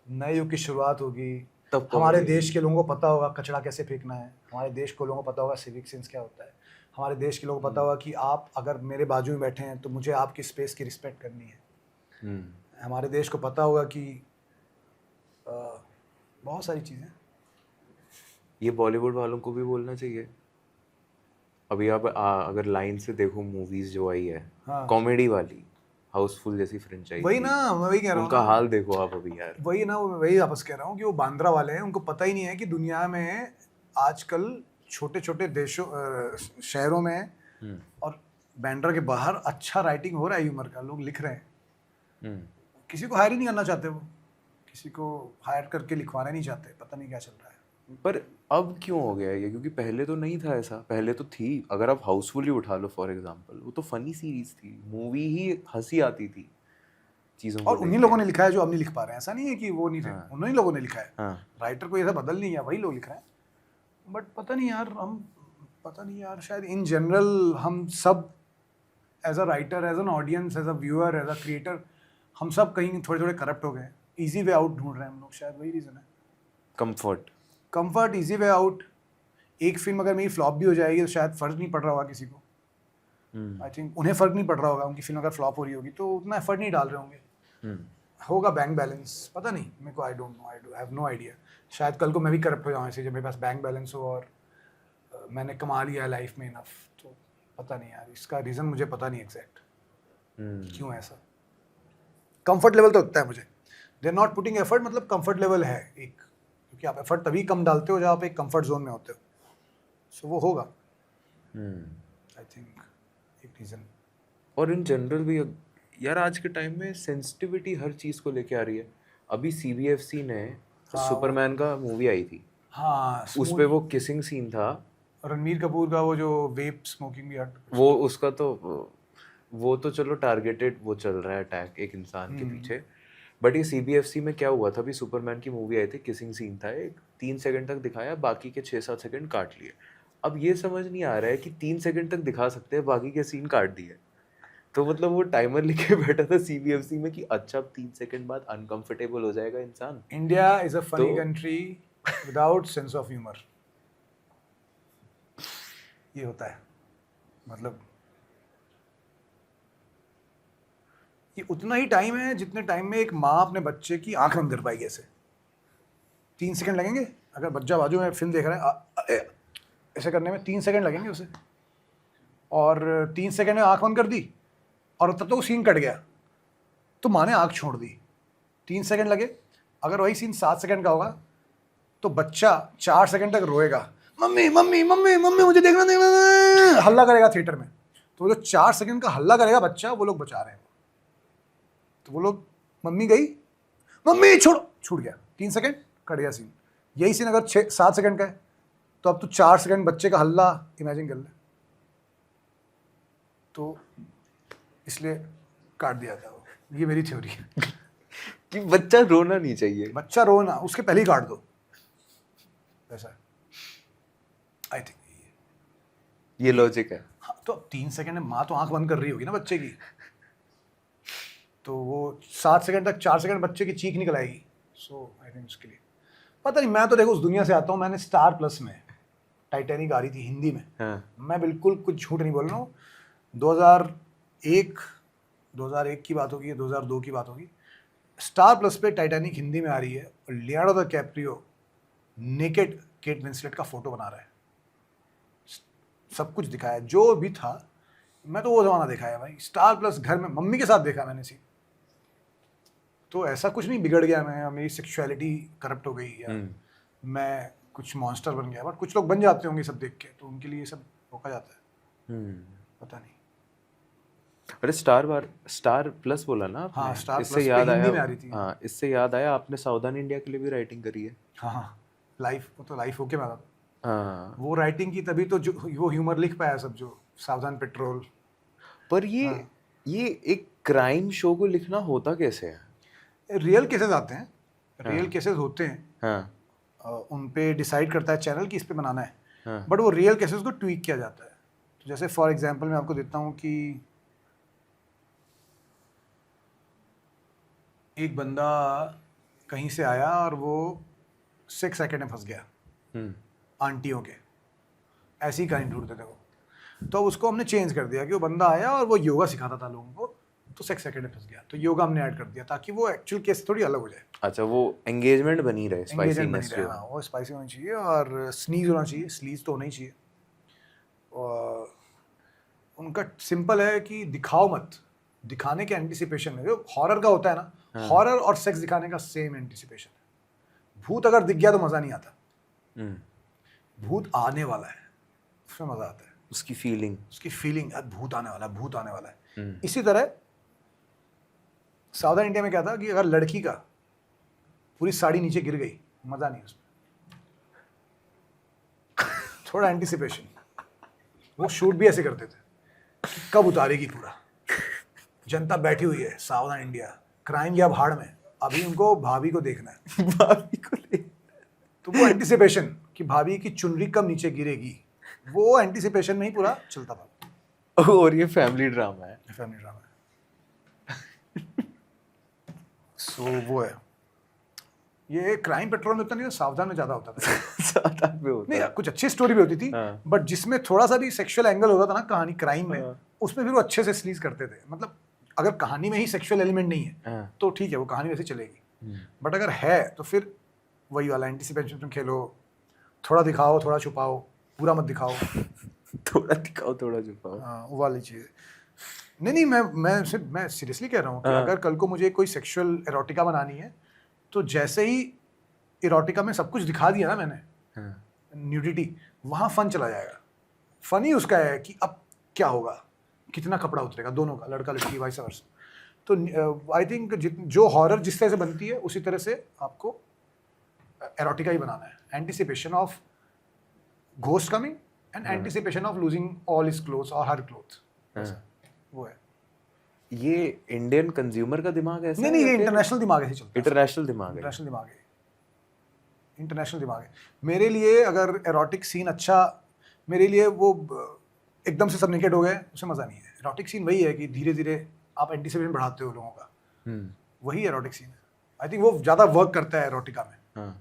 A: नए युग की शुरुआत होगी,
B: तब
A: हमारे
B: comedy
A: देश के लोगों को पता होगा कचरा कैसे फेंकना है, हमारे देश के लोगों को पता होगा सिविक सेंस क्या होता है, हमारे देश के लोगों को पता होगा कि आप अगर मेरे बाजू में बैठे हैं तो मुझे आपकी स्पेस की रिस्पेक्ट करनी है। हमारे देश को पता होगा कि बहुत सारी चीज़ें।
B: ये बॉलीवुड वालों को भी बोलना चाहिए। अभी आप अगर लाइन से देखो मूवीज जो आई है
A: हाँ।
B: कॉमेडी वाली, हाउसफुल जैसी फ्रेंचाइजी,
A: वही ना, मैं वही कह रहा हूँ
B: उनका
A: ना।
B: हाल देखो आप अभी यार।
A: वही ना, मैं वही वापस कह रहा हूँ कि वो बांद्रा वाले हैं, उनको पता ही नहीं है कि दुनिया में आजकल छोटे छोटे देशों शहरों में और बैंड्रा के बाहर अच्छा राइटिंग हो रहा है, ह्यूमर का, लोग लिख रहे हैं। किसी को हायर ही नहीं करना चाहते, वो किसी को हायर करके लिखवाना नहीं चाहते, पता नहीं क्या चल रहा है।
B: पर अब क्यों हो गया ये? क्योंकि पहले तो नहीं था ऐसा, पहले तो थी। अगर आप हाउसफुल ही उठा लो फॉर एग्जांपल, वो तो फनी सीरीज थी, मूवी ही हंसी आती थी चीज़ों को
A: और उन्हीं
B: लेके।
A: लोगों ने लिखा है जो अब नहीं लिख पा रहे हैं, ऐसा नहीं है कि वो नहीं थे,
B: हाँ।
A: उन्हीं लोगों ने लिखा है।
B: हाँ।
A: राइटर को ऐसा बदल नहीं है, वही लोग लिख रहे हैं। बट पता नहीं यार, पता नहीं यार, शायद इन जनरल हम सब as a writer, as an audience, as a viewer, as a creator, हम सब कहीं थोड़े थोड़े करप्ट हो गए, इजी वे आउट ढूंढ रहे हैं हम लोग, शायद वही रीज़न है। Comfort, easy way out. एक फिल्म अगर मेरी फ्लॉप भी हो जाएगी तो शायद फर्क नहीं पड़ रहा होगा किसी को। आई थिंक उन्हें फर्क नहीं पड़ रहा होगा, उनकी फिल्म अगर फ्लॉप हो रही होगी तो उतना एफर्ट नहीं डाल रहे होंगे। होगा बैंक बैलेंस, पता नहीं मेरे को, I don't know, I have no idea. शायद कल को मैं भी करप्ट हो जाऊँ ऐसे, जब मेरे पास बैंक बैलेंस हो और मैंने कमा लिया है लाइफ में इनफ, तो पता नहीं यार, इसका रीज़न मुझे पता नहीं एग्जैक्ट क्यों ऐसा। कंफर्ट लेवल तो लगता है मुझे, they are not putting effort, मतलब कंफर्ट लेवल है एक, क्योंकि आप एफर्ट तभी कम डालते हो जब आप एक कंफर्ट जोन में होते हो, सो वो होगा आई थिंक एक रीज़न।
B: और इन जनरल भी यार आज के टाइम में सेंसिटिविटी हर चीज़ को लेके आ रही है। अभी CBFC ने सुपरमैन का मूवी आई थी,
A: हाँ,
B: उस पे वो किसिंग सीन था,
A: रणबीर कपूर का, वो जो वेप स्मोकिंग भी हट,
B: वो उसका तो वो तो चलो टारगेटेड वो चल रहा है अटैक एक इंसान के पीछे। बट ये CBFC में क्या हुआ था, अभी सुपरमैन की मूवी आई थी, किसिंग सीन था, एक 3 सेकंड तक दिखाया, बाकी के 6-7 सेकंड काट लिए। अब ये समझ नहीं आ रहा है कि 3 सेकंड तक दिखा सकते हैं, बाकी के सीन काट दिए। तो मतलब वो टाइमर लिखे बैठा था CBFC में कि अच्छा अब 3 सेकंड बाद अनकंफर्टेबल हो जाएगा इंसान।
A: India is a funny country without sense of humour, ये होता है। मतलब ये उतना ही टाइम है जितने टाइम में एक माँ अपने बच्चे की आंख बंद कर पाएगी ऐसे। 3 सेकंड लगेंगे, अगर बच्चा बाजू में फिल्म देख रहा है ऐसे करने में 3 सेकंड लगेंगे उसे, और 3 सेकंड में आंख बंद कर दी और तब तो वो सीन कट गया, तो माँ ने आंख छोड़ दी। 3 सेकंड लगे, अगर वही सीन 7 सेकंड का होगा तो बच्चा 4 सेकंड तक रोएगा, मम्मी मम्मी मम्मी मम्मी मुझे देखना देखना, हल्ला करेगा थिएटर में। तो वो जो 4 सेकंड का हल्ला करेगा बच्चा, वो लोग बचा रहे हैं। तो वो लोग, मम्मी गई, मम्मी छूट गया, 3 सेकंड कट गया सीन। यही सीन अगर 6-7 सेकंड का है तो अब तो 4 सेकंड बच्चे का हल्ला इमेजिन कर ले, तो इसलिए काट दिया था वो। ये मेरी थ्योरी है
B: कि बच्चा रोना नहीं चाहिए,
A: बच्चा रोना उसके पहले ही काट दो, ऐसा आई थिंक
B: ये लॉजिक है।
A: हाँ, तो 3 सेकंड में माँ तो आंख बंद कर रही होगी ना बच्चे की, तो वो 7 सेकंड तक 4 सेकंड बच्चे की चीख निकल आएगी। सो आई थिंक उसके लिए पता नहीं, मैं तो देखो उस दुनिया से आता हूँ। मैंने स्टार प्लस में टाइटैनिक आ रही थी हिंदी में, मैं बिल्कुल कुछ झूठ नहीं बोल रहा हूँ, 2001 की बात होगी, 2002 की बात होगी। स्टार प्लस पे टाइटैनिक हिंदी में आ रही है और Leonardo da Caprio naked Kate Winslet का फोटो बना रहा है, सब कुछ दिखाया जो भी था। मैं तो वो जमाना देखा है भाई, स्टार प्लस घर में मम्मी के साथ देखा मैंने सीन। तो ऐसा कुछ नहीं बिगड़ गया मैं, मेरी सेक्सुअलिटी करप्ट हो गई या मैं कुछ मॉन्स्टर बन गया, बट कुछ लोग बन जाते होंगे सब देख के, तो उनके लिए सब रोका जाता है, पता नहीं।
B: अरे स्टार प्लस बोला ना आपने?
A: हाँ, स्टार
B: इससे
A: प्लस पे
B: याद
A: हिंदी
B: आया,
A: में आ रही थी।
B: हाँ इससे याद आया, आपने सावधान इंडिया के लिए भी राइटिंग करी है।
A: हाँ, लाइफ, वो तो लाइफ होके मैं
B: हाँ,
A: वो राइटिंग की, तभी तो जो वो ह्यूमर लिख पाया सब, जो सावधान पेट्रोल।
B: पर ये एक क्राइम शो को लिखना होता कैसे है?
A: रियल केसेस आते हैं, रियल केसेस होते हैं,
B: हाँ,
A: उन पे डिसाइड करता है चैनल कि इस पे बनाना है,
B: हाँ,
A: बट वो रियल केसेस को ट्वीक किया जाता है। तो जैसे फॉर एग्जांपल मैं आपको देता हूँ कि एक बंदा कहीं से आया और वो 6 सेकंड में फंस गया आंटियों के, ऐसी कहानी ढूंढते थे वो। तो उसको हमने चेंज कर दिया कि वो बंदा आया और वो योगा सिखाता था लोगों को, तो 6 सेकंड में फंस गया, तो योगा हमने ऐड कर दिया ताकि वो एक्चुअल केस थोड़ी अलग हो जाए।
B: अच्छा, वो एंगेजमेंट बनी रहे,
A: एंगेजमेंट बनी
B: स्पाइसीनेस
A: रहे,
B: जो
A: हाँ, वो स्पाइसी होनी चाहिए और स्नीज होना चाहिए, स्लीज तो होना ही चाहिए। और उनका सिंपल है कि दिखाओ मत, दिखाने के एंटिसिपेशन में, जो हॉरर का होता है ना, हॉरर और सेक्स दिखाने का सेम एंटिसिपेशन है। भूत अगर दिख गया तो मजा नहीं आता, भूत आने वाला है उसमें मजा आता है,
B: उसकी फीलिंग
A: यार भूत आने वाला है, भूत आने वाला है। इसी तरह साउदर्न इंडिया में क्या था कि अगर लड़की का पूरी साड़ी नीचे गिर गई, मजा नहीं उसमें, थोड़ा एंटिसिपेशन। वो शूट भी ऐसे करते थे कि कब उतारेगी पूरा, जनता बैठी हुई है, सावधान इंडिया, क्राइम या भाड़ में, अभी उनको भाभी को देखना है।
B: भाभी को
A: तो वो एंटिसिपेशन कि भाभी की चुनरी कब नीचे गिरेगी, वो एंटिसिपेशन में ही पूरा चलता था।
B: और ये फैमिली ड्रामा है।
A: सो वो है, ये क्राइम पेट्रोल में उतना नहीं, सावधान में ज्यादा होता था।
B: सावधान में होता
A: नहीं,
B: है।
A: कुछ अच्छी स्टोरी भी होती थी,
B: हाँ।
A: बट जिसमें थोड़ा सा भी सेक्सुअल एंगल होता था ना कहानी क्राइम में, उसमें फिर वो अच्छे से स्लीज करते थे। मतलब अगर कहानी में ही सेक्सुअल एलिमेंट नहीं है तो ठीक है, वो कहानी वैसे चलेगी, बट अगर है तो फिर वही वाला एंटिसिपेशन तुम खेलो, थोड़ा दिखाओ थोड़ा छुपाओ, पूरा मत दिखाओ।
B: थोड़ा दिखाओ थोड़ा छुपाओ,
A: हाँ, वो वाली चीज़। नहीं, मैं सीरियसली कह रहा हूँ कि अगर कल को मुझे कोई सेक्सुअल एरोटिका बनानी है, तो जैसे ही इरोटिका में सब कुछ दिखा दिया ना मैंने, न्यूडिटी, वहाँ फन चला जाएगा। फन ही उसका है कि अब क्या होगा, कितना कपड़ा उतरेगा दोनों का, लड़का लड़की वाइस वर्सा। तो आई थिंक जो हॉरर जिस तरह से बनती है उसी तरह से आपको एरोटिका ही बनाना है। Anticipation of ghost coming and anticipation of losing all his clothes और हर क्लोथ, वो है।
B: ये इंडियन कंज्यूमर का दिमाग ऐसा
A: नहीं, ये इंटरनेशनल दिमाग ऐसे चलता है।
B: इंटरनेशनल दिमाग है।
A: मेरे लिए अगर एरोटिक सीन अच्छा, मेरे लिए वो एकदम से सब नेकेड हो गए, उससे मज़ा नहीं है। एरोटिक सीन वही है कि धीरे धीरे आप एंटिसिपेशन बढ़ाते हो लोगों का, वही एरोटिक सीन है। आई थिंक वो ज़्यादा वर्क करता है एरोटिका में।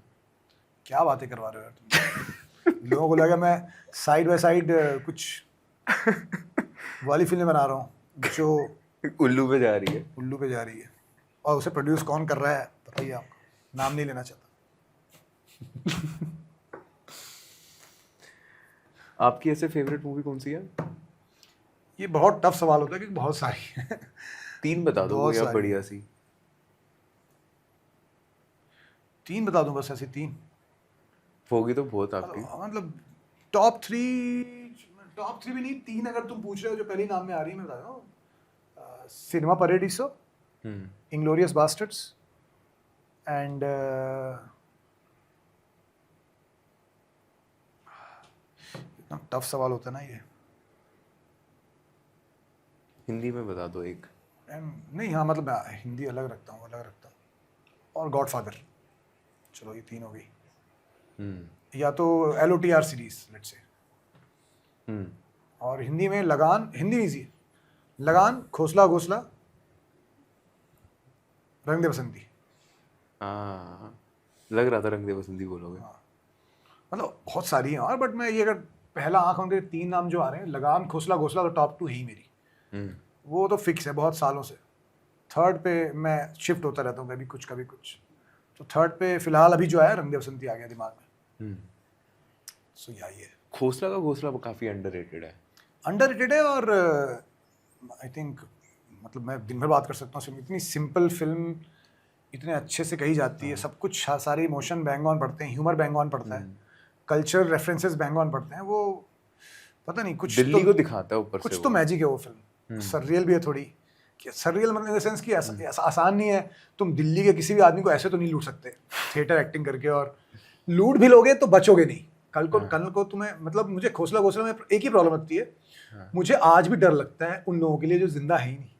A: क्या बातें करवा रहे हो यार तुम। लोगों को लगा मैं साइड बाय साइड कुछ वाली फिल्में बना रहा हूँ जो
B: उल्लू पे जा रही है,
A: और उसे प्रोड्यूस कौन कर रहा है पता ही है आपको, नाम नहीं लेना चाहता।
B: आपकी ऐसे फेवरेट मूवी कौन सी है?
A: ये बहुत टफ सवाल होता है क्योंकि बहुत सारी है।
B: 3 बता दो कोई आप बढ़िया सी।
A: 3 बता दूं बस, ऐसी 3
B: होगी तो बहुत आपकी।
A: मतलब टॉप 3 भी नहीं, 3 अगर तुम पूछ रहे हो जो पहले नाम में आ रही है, मैं बता रहा हूँ। Cinema Paradiso, Inglourious Basterds and इतना टफ सवाल होता है ना ये।
B: हिंदी में बता दो एक।
A: नहीं, हाँ मतलब मैं हिंदी अलग रखता हूँ और गॉडफादर। चलो ये 3 हो गई। या तो LOTR सीरीज लेट्स से, और हिंदी में लगान, हिंदी इजी है, लगान, खोसला घोसला, रंग दे बसंती।
B: लग रहा था रंग दे बसंती बोलोगे।
A: मतलब बहुत सारी हैं और, बट मैं ये अगर पहला आंख होंगे 3 नाम जो आ रहे हैं, लगान, खोसला घोसला, तो टॉप 2 ही मेरी। वो तो फिक्स है बहुत सालों से। थर्ड पे मैं शिफ्ट होता रहता हूँ, कभी कुछ। तो थर्ड पे फिलहाल अभी जो है रंग दे बसंती आ गया दिमाग में। सो यही है।
B: खोसला का घोसला काफ़ी अंडररेटेड है
A: और आई थिंक मतलब मैं दिन भर बात कर सकता हूँ। इतनी सिंपल फिल्म इतने अच्छे से कही जाती है, सब कुछ, सारे इमोशन बैंग ऑन पड़ते हैं, ह्यूमर बैंग ऑन पड़ता है, कल्चर रेफरेंसेस बैंग ऑन पड़ते हैं। वो पता नहीं, कुछ
B: दिल्ली को दिखाता है ऊपर से,
A: कुछ तो मैजिक है वो फिल्म। सररियल भी है थोड़ी, कि सररियल मतलब इन द सेंस कि आसान नहीं है। तुम दिल्ली के किसी भी आदमी को ऐसे तो नहीं लूट सकते थिएटर एक्टिंग करके, और लूट भी लोगे तो बचोगे नहीं। कल को तुम्हें, मतलब मुझे खोसला घोसला में एक ही प्रॉब्लम लगती है, मुझे आज भी डर लगता है उन लोगों के लिए जो जिंदा है ही नहीं।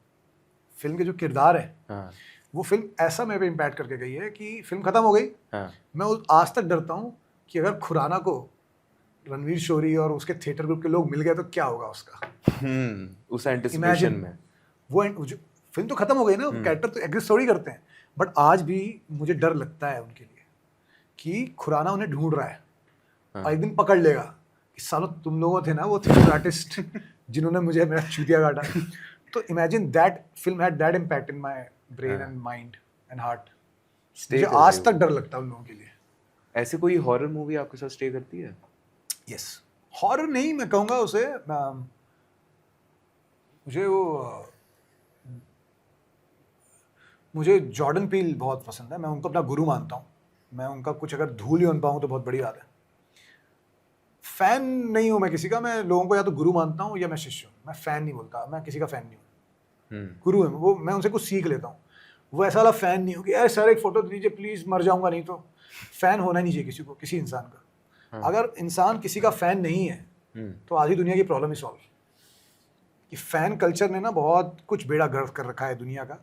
A: फिल्म के जो किरदार है, वो फिल्म ऐसा मेरे पे इम्पैक्ट करके गई है कि फिल्म खत्म हो गई, मैं आज तक डरता हूँ कि अगर खुराना को रणवीर शोरी और उसके थिएटर ग्रुप के लोग मिल गए तो क्या होगा उसका।
B: उस एंटिसिपेशन में
A: वो फिल्म तो खत्म हो गई ना, कैरेक्टर तो एग्जिस्ट थोड़ी करते हैं, बट आज भी मुझे डर लगता है उनके लिए कि खुराना उन्हें ढूंढ रहा है
B: हाँ।
A: और एक दिन पकड़ लेगा कि सालों तुम लोगों थे ना वो थिएटर आर्टिस्ट जिन्होंने मुझे मेरा चूतिया काटा। तो imagine that film had that impact in my brain and mind and heart. मुझे आज तक डर लगता है उन लोगों के लिए।
B: ऐसे कोई हॉरर मूवी आपके साथ स्टे करती है?
A: यस, हॉरर नहीं मैं कहूँगा उसे, मुझे जॉर्डन पील बहुत पसंद है, मैं उनको अपना गुरु मानता हूँ। मैं उनका कुछ अगर धूल ही बन पाऊँ तो बहुत बड़ी बात है। फैन नहीं हूँ मैं किसी का, मैं लोगों को या तो गुरु मानता हूँ या मैं शिष्य हूँ। मैं फैन नहीं बोलता, मैं किसी का फैन नहीं हूँ। गुरु है वो, मैं उनसे कुछ सीख लेता हूँ। वो ऐसा वाला फैन नहीं हूँ कि यार सर एक फोटो दीजिए प्लीज, मर जाऊंगा नहीं तो। फैन होना ही नहीं चाहिए किसी को, किसी इंसान का। अगर इंसान किसी का फैन नहीं है तो आधी दुनिया की प्रॉब्लम ही सॉल्व। कि फैन कल्चर ने ना बहुत कुछ बेड़ा गर्क कर रखा है दुनिया का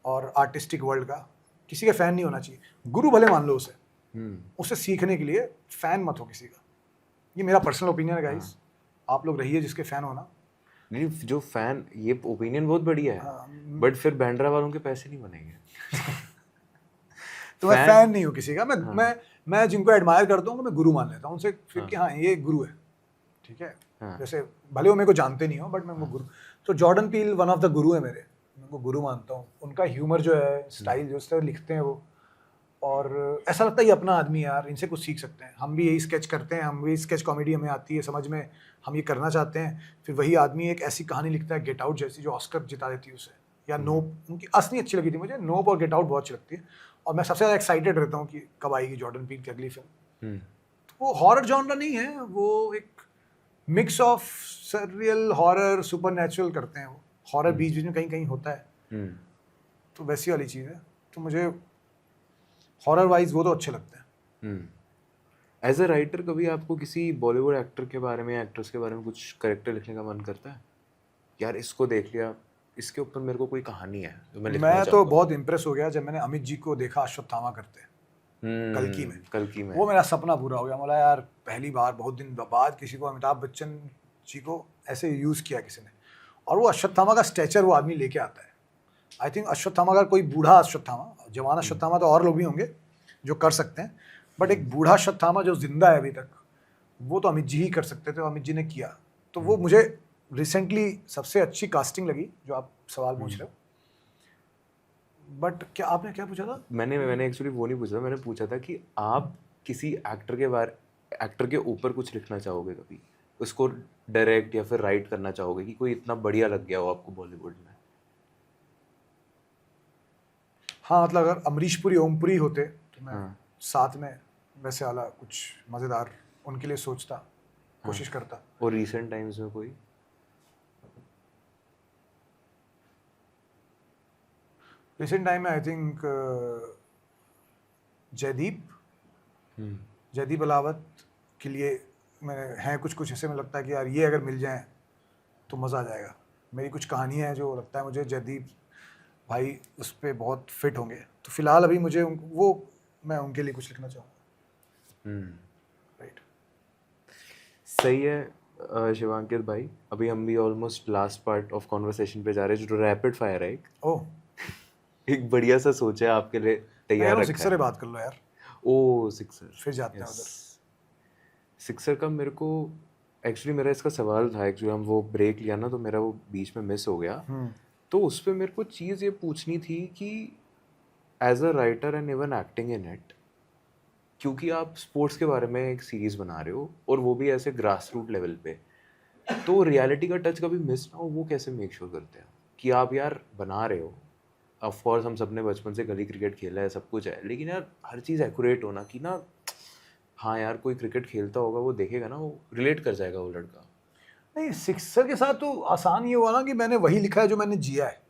A: और आर्टिस्टिक वर्ल्ड का। किसी का फैन नहीं होना चाहिए, गुरु भले मान लो उसे, उससे सीखने के लिए। फैन मत हो किसी का, ये मेरा पर्सनल ओपिनियन है गाइस। आप लोग रहिए जिसके फैन होना।
B: नहीं, जो फैन, ये ओपिनियन बहुत बढ़िया है, बट फिर बैंड्रा वालों के पैसे नहीं बनेंगे।
A: तो मैं फैन नहीं हूँ किसी का। मैं जिनको एडमायर करता हूँ मैं गुरु मान लेता हूँ उनसे फिर कि हाँ ये गुरु है, ठीक है। जैसे भले वो मेरे को जानते नहीं हो बट मैं वो गुरु। तो Jordan peel one of the गुरु है मेरे, मैं उनको गुरु मानता हूँ। उनका ह्यूमर जो है, स्टाइल जो तरह लिखते हैं वो, और ऐसा लगता है ये अपना आदमी यार, इनसे कुछ सीख सकते हैं। हम भी यही स्केच करते हैं, हम भी स्केच कॉमेडी हमें आती है समझ में, हम ये करना चाहते हैं। फिर वही आदमी एक ऐसी कहानी लिखता है गेट आउट जैसी, जो ऑस्कर जिता देती है उसे, या नोप। उनकी असली अच्छी लगी थी मुझे, नोप और गेट आउट बहुत अच्छी लगती है। और मैं सबसे ज़्यादा एक्साइटेड रहता हूँ कि कब आएगी जॉर्डन पील की अगली फिल्म। तो वो हॉरर जॉनरा नहीं है, वो एक mix of surreal horror supernatural करते हैं वो। हॉरर बीच बीच में कहीं कहीं होता है, तो वैसी वाली चीज़ है। तो मुझे हॉरर वाइज वो तो अच्छे लगते हैं।
B: एज अ राइटर कभी आपको किसी बॉलीवुड एक्टर के बारे में, एक्ट्रेस के बारे में कुछ कैरेक्टर लिखने का मन करता है? यार इसको देख लिया, इसके ऊपर मेरे को कोई कहानी है जो मैं लिखना
A: चाहूँगा। तो बहुत इम्प्रेस हो गया जब मैंने अमित जी को देखा अश्वत्थामा करते कल्कि में। वो मेरा सपना पूरा हो गया। बोला यार पहली बार बहुत दिन बाद किसी को, अमिताभ बच्चन जी को ऐसे यूज़ किया किसी ने। और वो अश्वत्थामा का स्टैचर वो आदमी लेके आता है। आई थिंक अश्वत्थामा का कोई बूढ़ा अश्वत्थामा, जवान अश्वत्थामा तो और लोग भी होंगे जो कर सकते हैं, बट एक बूढ़ा अश्वत्थामा जो जिंदा है अभी तक, वो तो अमित जी ही कर सकते थे, अमित जी ने किया। तो वो मुझे रिसेंटली सबसे अच्छी कास्टिंग लगी जो आप सवाल पूछ रहे हो। बट क्या आपने क्या पूछा था?
B: मैंने एक्चुअली वो नहीं पूछा था, मैंने पूछा था कि आप किसी एक्टर के ऊपर कुछ लिखना चाहोगे कभी, उसको डायरेक्ट या फिर राइट करना चाहोगे कि कोई इतना बढ़िया लग गया हो आपको बॉलीवुड में?
A: हाँ, मतलब अगर अमरीश पुरी, ओमपुरी होते तो मैं साथ में वैसे वाला कुछ मज़ेदार उनके लिए सोचता, कोशिश करता।
B: और रिसेंट टाइम्स में कोई?
A: रिसेंट टाइम में आई थिंक जयदीप अलावत के लिए हैं कुछ ऐसे में लगता है कि यार ये अगर मिल जाए तो मज़ा आ जाएगा। मेरी कुछ कहानियाँ हैं जो लगता है मुझे जयदीप भाई उस पर बहुत फिट होंगे। तो फिलहाल अभी मुझे मैं उनके लिए कुछ लिखना चाहूँगा। राइट,
B: सही है। शिवांकित भाई, अभी हम भी almost last part of conversation पे जा रहे हैं, जो रैपिड फायर है। एक बढ़िया सा सोचा है आपके लिए तैयार रखा
A: सिक्सर
B: है।
A: बात कर लो यार।
B: ओ सिक्सर,
A: फिर जाते हैं उधर।
B: सिक्सर का मेरे को एक्चुअली मेरा इसका सवाल था, एक्चुअली हम वो ब्रेक लिया ना तो मेरा वो बीच में मिस हो गया। तो उस पर मेरे को चीज़ ये पूछनी थी कि as a writer and even acting in it, क्योंकि आप स्पोर्ट्स के बारे में एक सीरीज़ बना रहे हो और वो भी ऐसे ग्रास रूट लेवल पे, तो रियलिटी का टच कभी मिस ना हो, वो कैसे मेक श्योर करते हैं कि आप यार बना रहे हो? ऑफ कोर्स हम सबने बचपन से गली क्रिकेट खेला है, सब कुछ है, लेकिन यार हर चीज़ एक्यूरेट होना कि ना, हाँ यार कोई क्रिकेट खेलता होगा वो देखेगा ना, वो रिलेट कर जाएगा वो लड़का।
A: नहीं, सिक्सर के साथ तो आसान ये हुआ ना कि मैंने वही लिखा है जो मैंने जिया है,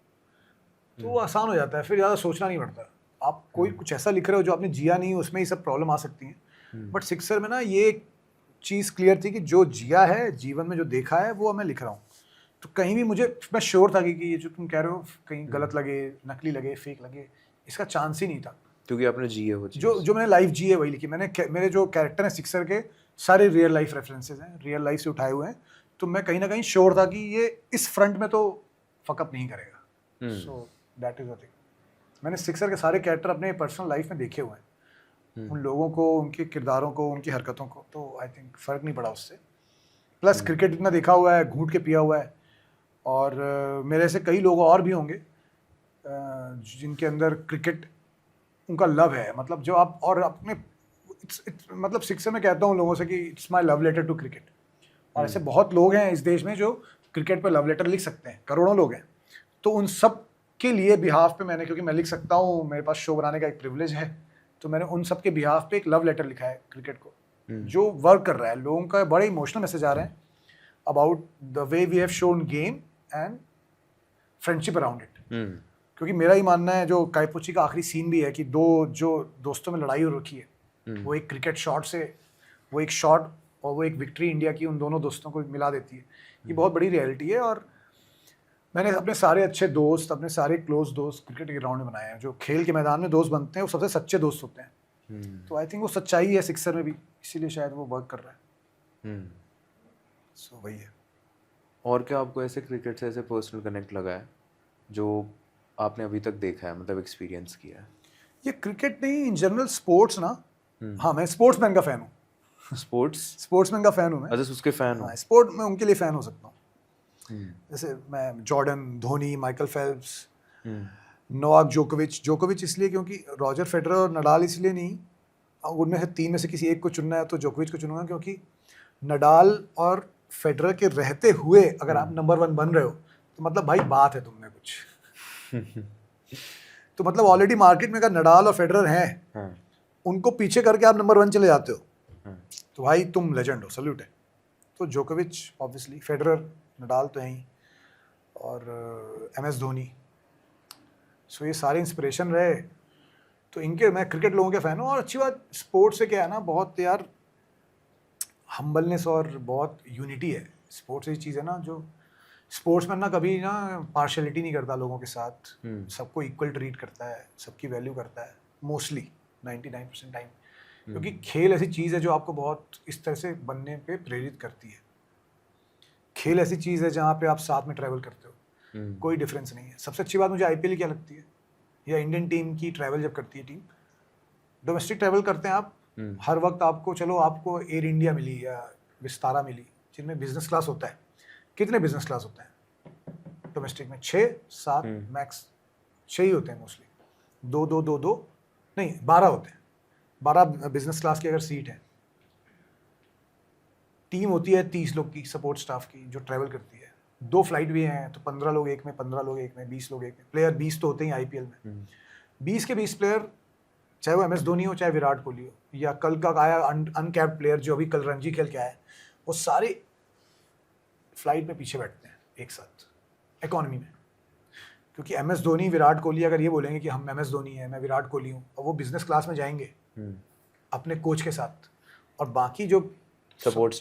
A: तो वो आसान हो जाता है, फिर ज़्यादा सोचना नहीं पड़ता। आप कोई कुछ ऐसा लिख रहे हो जो आपने जिया नहीं, उसमें ही सब प्रॉब्लम आ सकती हैं। बट सिक्सर में ना ये चीज़ क्लियर थी कि जो जिया है, जीवन में जो देखा है, वो मैं लिख रहा हूँ। तो कहीं भी मैं श्योर था कि ये जो तुम कह रहे हो कहीं गलत लगे, नकली लगे, फेक लगे, इसका चांस ही नहीं था,
B: क्योंकि आपने जिए वो
A: जो मैंने लाइफ जी है वही लिखी। मेरे जो कैरेक्टर हैं सिक्सर के सारे रियल लाइफ रेफरेंसेस हैं, रियल लाइफ से उठाए हुए हैं। तो मैं कहीं ना कहीं श्योर था कि ये इस फ्रंट में तो फकअप नहीं करेगा। So that is the thing. मैंने सिक्सर के सारे कैरेक्टर अपने पर्सनल लाइफ में देखे हुए हैं, उन लोगों को, उनके किरदारों को, उनकी हरकतों को, तो आई थिंक फ़र्क नहीं पड़ा उससे। प्लस क्रिकेट इतना देखा हुआ है, घूंट के पिया हुआ है, और मेरे से कई लोग और भी होंगे जिनके अंदर क्रिकेट उनका लव है, मतलब जो आप और अपने मतलब शिक्षा में कहता हूँ लोगों से कि it's my love letter to cricket. और ऐसे बहुत लोग हैं इस देश में जो क्रिकेट पर लव लेटर लिख सकते हैं, करोड़ों लोग हैं। तो उन सब के लिए बिहाफ पे मैंने, क्योंकि मैं लिख सकता हूँ, मेरे पास शो बनाने का एक प्रिविलेज है, तो मैंने उन सब के बिहाफ पे एक लव लेटर लिखा है क्रिकेट को, जो वर्क कर रहा है। लोगों का बड़े इमोशनल मैसेज आ रहे हैं about the way we have shown game and friendship around it. क्योंकि मेरा ही मानना है, जो काईपुची का आखिरी सीन भी है कि दो जो दोस्तों में लड़ाई हो रखी है, वो एक क्रिकेट शॉट से, वो एक शॉट और वो एक विक्ट्री इंडिया की उन दोनों दोस्तों को मिला देती है। ये बहुत बड़ी रियलिटी है। और मैंने अपने सारे अच्छे दोस्त, अपने सारे क्लोज दोस्त क्रिकेट के ग्राउंड में बनाए हैं। जो खेल के मैदान में दोस्त बनते हैं वो सबसे सच्चे दोस्त होते हैं। तो आई थिंक वो सच्चाई है सिक्सर में भी, इसीलिए शायद वो वर्क कर रहा है। सो वही है।
B: और क्या आपको ऐसे क्रिकेट से ऐसे पर्सनल कनेक्ट लगा है जो आपने अभी तक देखा है, मतलब एक्सपीरियंस किया है?
A: ये क्रिकेट नहीं, इन जनरल स्पोर्ट्स ना। हाँ, मैं स्पोर्ट्समैन का फ़ैन हूँ। स्पोर्ट्समैन का फ़ैन हूँ मैं।
B: अच्छा, उसके फ़ैन हो?
A: हाँ, स्पोर्ट में उनके लिए फ़ैन हो सकता हूँ। जैसे मैं Jordan, Dhoni, Michael Phelps, Novak जोकोविच इसलिए क्योंकि रॉजर फेडरर और नडाल इसलिए नहीं, उनमें से तीन में से किसी एक को चुनना है तो जोकोविच को चुनूंगा, क्योंकि नडाल और फेडरर के रहते हुए अगर आप नंबर 1 बन रहे हो तो मतलब भाई बात है तुमने कुछ। तो मतलब ऑलरेडी मार्केट में अगर नडाल और फेडरर हैं, उनको पीछे करके आप नंबर 1 चले जाते हो तो भाई तुम लेजेंड हो, सल्यूट है। तो जोकोविच ऑब्वियसली, फेडरर, नडाल तो हैं ही, और MS धोनी। सो ये सारे इंस्पिरेशन रहे, तो इनके मैं क्रिकेट लोगों के फ़ैन हूँ। और अच्छी बात स्पोर्ट्स से क्या है ना, बहुत यार हम्बलनेस और बहुत यूनिटी है। स्पोर्ट्स ऐसी चीज़ है ना, जो स्पोर्ट्समैन ना कभी ना पार्शलिटी नहीं करता लोगों के साथ, सबको इक्वल ट्रीट करता है, सबकी वैल्यू करता है मोस्टली 99% टाइम। क्योंकि खेल ऐसी चीज़ है जो आपको बहुत इस तरह से बनने पे प्रेरित करती है। खेल ऐसी चीज़ है जहाँ पे आप साथ में ट्रैवल करते हो, कोई डिफरेंस नहीं है। सबसे अच्छी बात मुझे IPL क्या लगती है, या इंडियन टीम की ट्रैवल जब करती है टीम, डोमेस्टिक ट्रैवल करते हैं आप, हर वक्त आपको, चलो आपको एयर इंडिया मिली या विस्तारा मिली जिनमें बिजनेस क्लास होता है। कितने बिजनेस क्लास होते हैं डोमेस्टिक में? 6-7 मैक्स, 6 ही होते हैं मोस्टली। 2 नहीं 12 होते हैं। 12 बिजनेस क्लास की अगर सीट है। टीम होती है 30 लोग की, सपोर्ट स्टाफ की, जो ट्रैवल करती है। 2 फ्लाइट भी हैं तो 15 लोग एक में, 15 लोग एक में, 20 लोग एक में। प्लेयर 20 तो होते ही IPL में। 20 के 20 प्लेयर, चाहे वो MS धोनी हो, चाहे विराट कोहली हो, या कल का आया अनकैप्ड प्लेयर जो अभी कल रणजी खेल के आया है, वो सारे फ्लाइट में पीछे बैठते हैं एक साथ इकोनॉमी में। क्योंकि MS धोनी, विराट कोहली अगर ये बोलेंगे कि हम MS धोनी है, मैं विराट कोहली हूँ, और वो बिजनेस क्लास में जाएंगे अपने कोच के साथ, और बाकी जो सपोर्ट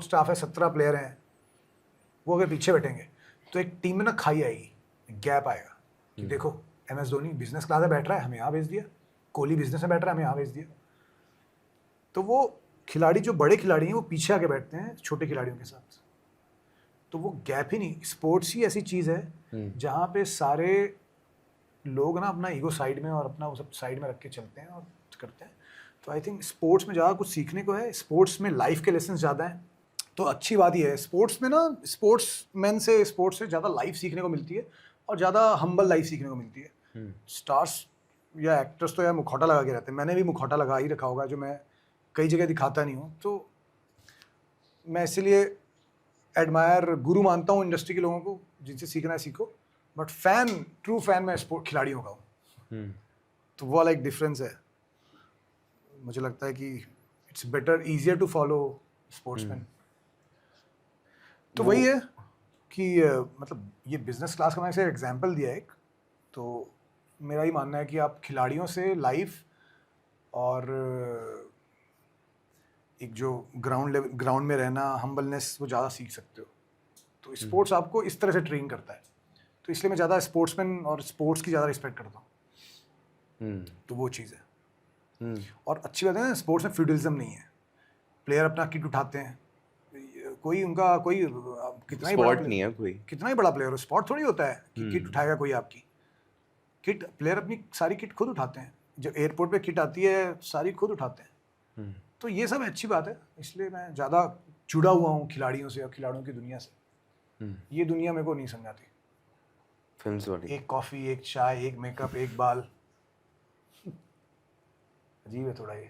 A: स्टाफ है 17 प्लेयर हैं, वो अगर पीछे बैठेंगे तो एक टीम में ना खाई आएगी, गैप आएगा कि देखो MS धोनी बिजनेस क्लास में बैठ रहा है, हमें यहाँ भेज दिया, कोहली बिजनेस में बैठ रहा है, हमें यहाँ भेज दिया। तो वो खिलाड़ी, जो बड़े खिलाड़ी हैं, वो पीछे आके बैठते हैं छोटे खिलाड़ियों के साथ। तो वो गैप ही नहीं। स्पोर्ट्स ही ऐसी चीज़ है जहाँ पे सारे लोग ना अपना ईगो साइड में और अपना वो सब साइड में रख के चलते हैं और करते हैं। तो आई थिंक स्पोर्ट्स में ज़्यादा कुछ सीखने को है। स्पोर्ट्स में लाइफ के लेसन ज़्यादा हैं, तो अच्छी बात ही है। स्पोर्ट्स में ना स्पोर्ट्स से ज़्यादा लाइफ सीखने को मिलती है, और ज़्यादा हम्बल लाइफ सीखने को मिलती है। स्टार्स या एक्टर्स तो यार मुखौटा लगा के रहते हैं, मैंने भी मुखौटा लगा ही रखा होगा, जो मैं कई जगह दिखाता नहीं हूँ। तो मैं इसलिए एडमायर, गुरु मानता हूँ इंडस्ट्री के लोगों को, जिनसे सीखना है सीखो, बट ट्रू फैन मैं स्पोर्ट खिलाड़ियों का हूँ। तो वो वाला एक डिफरेंस है। मुझे लगता है कि it's better, easier to follow sportsman. तो वही है कि मतलब ये बिजनेस क्लास का मैंने एग्जांपल दिया एक, तो मेरा ही मानना है कि आप खिलाड़ियों से लाइफ और एक जो ग्राउंड में रहना, हम्बलनेस, वो ज़्यादा सीख सकते हो। तो स्पोर्ट्स आपको इस तरह से ट्रेन करता है, तो इसलिए मैं ज़्यादा स्पोर्ट्समैन और स्पोर्ट्स की ज़्यादा रिस्पेक्ट करता हूँ। तो वो चीज़ है। और अच्छी बात है ना, स्पोर्ट्स में फ्यूडलिज्म नहीं है। प्लेयर अपना किट उठाते हैं, कोई उनका कोई कितना ही बड़ा
B: नहीं है, कोई
A: कितना ही बड़ा प्लेयर हो, स्पॉट थोड़ी होता है कि किट उठाएगा कोई आपकी। किट प्लेयर अपनी सारी किट खुद उठाते हैं, जब एयरपोर्ट पे किट आती है सारी खुद उठाते हैं। तो ये सब अच्छी बात है, इसलिए मैं ज़्यादा जुड़ा हुआ हूँ खिलाड़ियों से और खिलाड़ियों की दुनिया से। ये दुनिया मेरे को नहीं समझाती।
B: फिल्म्स वाली
A: एक कॉफ़ी, एक चाय, एक मेकअप, एक बाल, अजीब है थोड़ा ये।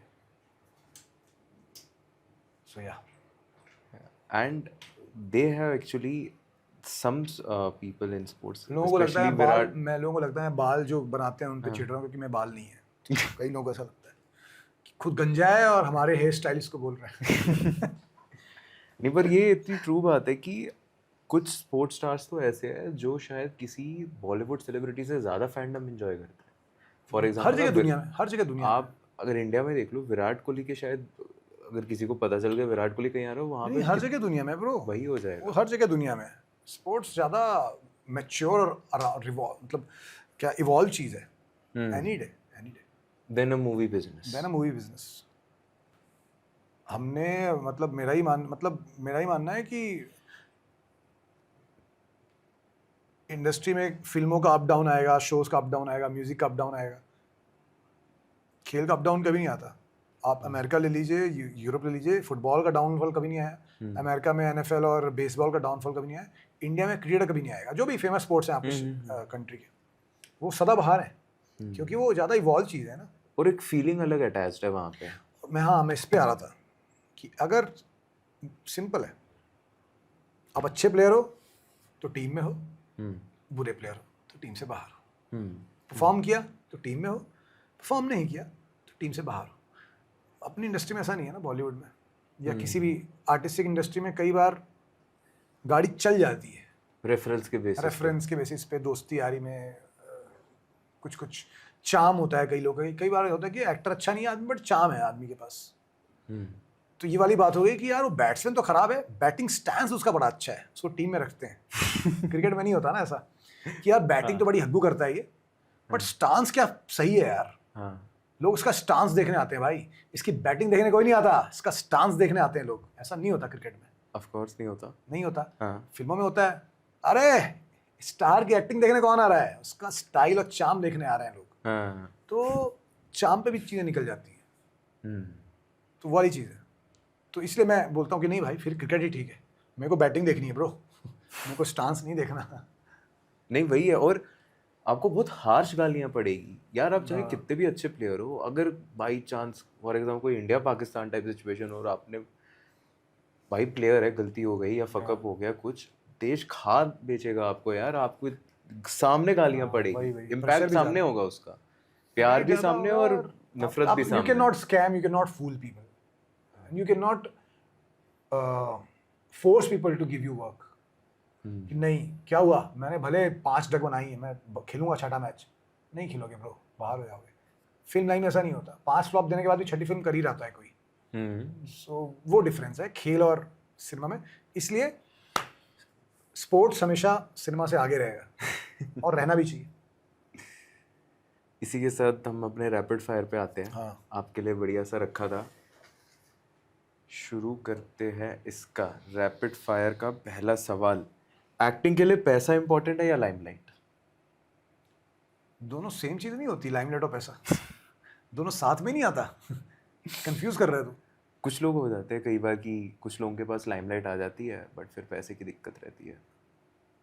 A: सो या
B: and they have actually some people in sports
A: लोगों को लगता है
B: especially
A: बाल,
B: विराट
A: मैं लोगों को लगता है बाल जो बनाते हैं उन पे चिढ़ रहा हूँ क्योंकि मैं बाल नहीं है। कई लोगों को ऐसा लगता है कि खुद गंजा है और हमारे हेयर स्टाइलिस्ट को बोल रहे हैं।
B: नहीं, पर ये इतनी ट्रू बात है कि कुछ स्पोर्ट्स स्टार्स तो ऐसे हैं जो शायद किसी बॉलीवुड सेलिब्रिटी से ज़्यादा फैंडम एंजॉय करते हैं। फॉर
A: हर
B: एग्जाम्पल
A: जगह दुनिया में, हर जगह दुनिया में।
B: आप अगर इंडिया में देख लो, विराट कोहली के शायद अगर किसी को पता चल गया विराट कोहली कहीं आ रहा हो, वहाँ
A: नहीं,
B: पे
A: हर जगह दुनिया में ब्रो,
B: वही हो जाएगा।
A: वो हर जगह दुनिया में। स्पोर्ट्स ज़्यादा मैच्योर और मतलब क्या इवॉल्व चीज़ है। Any day
B: than a movie business.
A: हमने मतलब मेरा ही मानना है कि इंडस्ट्री में फिल्मों का अप डाउन आएगा, शोज़ का अप डाउन आएगा, म्यूज़िक का अप डाउन आएगा, खेल का अप डाउन कभी नहीं आता। आप अमेरिका ले लीजिए, यूरोप ले लीजिए, फुटबॉल का डाउनफॉल कभी नहीं आया। अमेरिका में NFL और बेसबॉल का डाउनफॉल कभी नहीं आया। इंडिया में क्रिकेट कभी नहीं आएगा। जो भी फेमस स्पोर्ट्स हैं आपके कंट्री के, वो सदाबहार हैं क्योंकि वो ज़्यादा इवॉल्व चीज़ है ना।
B: और एक फीलिंग अलग अटैच्ड है वहाँ पे।
A: मैं इस पे आ रहा था कि अगर सिंपल है, आप अच्छे प्लेयर हो तो टीम में हो, बुरे प्लेयर हो तो टीम से बाहर हो। परफॉर्म किया तो टीम में हो, परफॉर्म नहीं किया तो टीम से बाहर हो। अपनी इंडस्ट्री में ऐसा नहीं है ना, बॉलीवुड में या किसी भी आर्टिस्टिक इंडस्ट्री में कई बार गाड़ी चल जाती है रेफरेंस के बेसिस पे, दोस्ती यारी में कुछ चाम होता है। कई लोग कई बार होता है कि एक्टर अच्छा नहीं है आदमी, बट चाम है आदमी के पास। तो ये वाली बात हो गई कि यार वो बैट्समैन तो खराब है, बैटिंग स्टैंस उसका बड़ा अच्छा है, उसको टीम में रखते हैं। क्रिकेट में नहीं होता ना ऐसा कि यार बैटिंग तो बड़ी हग्गू करता है ये, बट स्टांस क्या सही है यार। लोग उसका स्टांस देखने आते हैं भाई, इसकी बैटिंग देखने कोई नहीं आता, इसका स्टांस देखने आते हैं लोग। ऐसा नहीं होता क्रिकेट में।
B: ऑफ कोर्स नहीं होता।
A: फिल्मों में होता है। अरे स्टार की एक्टिंग देखने कौन आ रहा है, उसका स्टाइल और चार्म देखने आ रहे हैं लोग। तो चार्म पे भी चीज़ें निकल जाती हैं। तो वो वाली चीज़ है। तो इसलिए मैं बोलता हूँ कि नहीं भाई, फिर क्रिकेट ही ठीक है। मेरे को बैटिंग देखनी है ब्रो, मेरे को स्टांस नहीं देखना।
B: नहीं, वही है। और आपको बहुत हार्श गालियाँ पड़ेगी यार, आप चाहे कितने भी अच्छे प्लेयर हो, अगर बाई चांस फॉर एग्जाम्पल कोई इंडिया पाकिस्तान टाइप सिचुएशन हो और आपने भाई प्लेयर है, गलती हो गई या फकअप हो गया कुछ, देश खा बेचेगा आपको यार। आपको सामने गालियाँ पड़ेगी, इम्पैक्ट सामने होगा उसका, प्यार भी सामने और नफरत भी सामने।
A: You can not scam, you can not fool people, you can not force people to give you work. कि नहीं क्या हुआ, मैंने भले 5 डक बनाई है, मैं खेलूंगा 6ठा मैच, नहीं खेलोगे ब्रो, बाहर हो जाओगे। फिल्म लाइन में ऐसा नहीं होता, 5 फ्लॉप देने के बाद भी 6ठी फिल्म कर ही रहता है कोई। सो वो डिफरेंस है खेल और सिनेमा में। इसलिए स्पोर्ट्स हमेशा सिनेमा से आगे रहेगा और रहना भी चाहिए।
B: इसी के साथ हम अपने रैपिड फायर पे आते हैं।
A: हाँ।
B: आपके लिए बढ़िया सा रखा था, शुरू करते हैं इसका। रैपिड फायर का पहला सवाल, एक्टिंग के लिए पैसा इंपॉर्टेंट है या लाइमलाइट?
A: दोनों सेम चीज़ नहीं होती, लाइमलाइट और पैसा। दोनों साथ में नहीं आता। कंफ्यूज कर रहे हो तुम।
B: कुछ लोग हो जाते हैं कई बार कि कुछ लोगों के पास लाइमलाइट आ जाती है बट फिर पैसे की दिक्कत रहती है।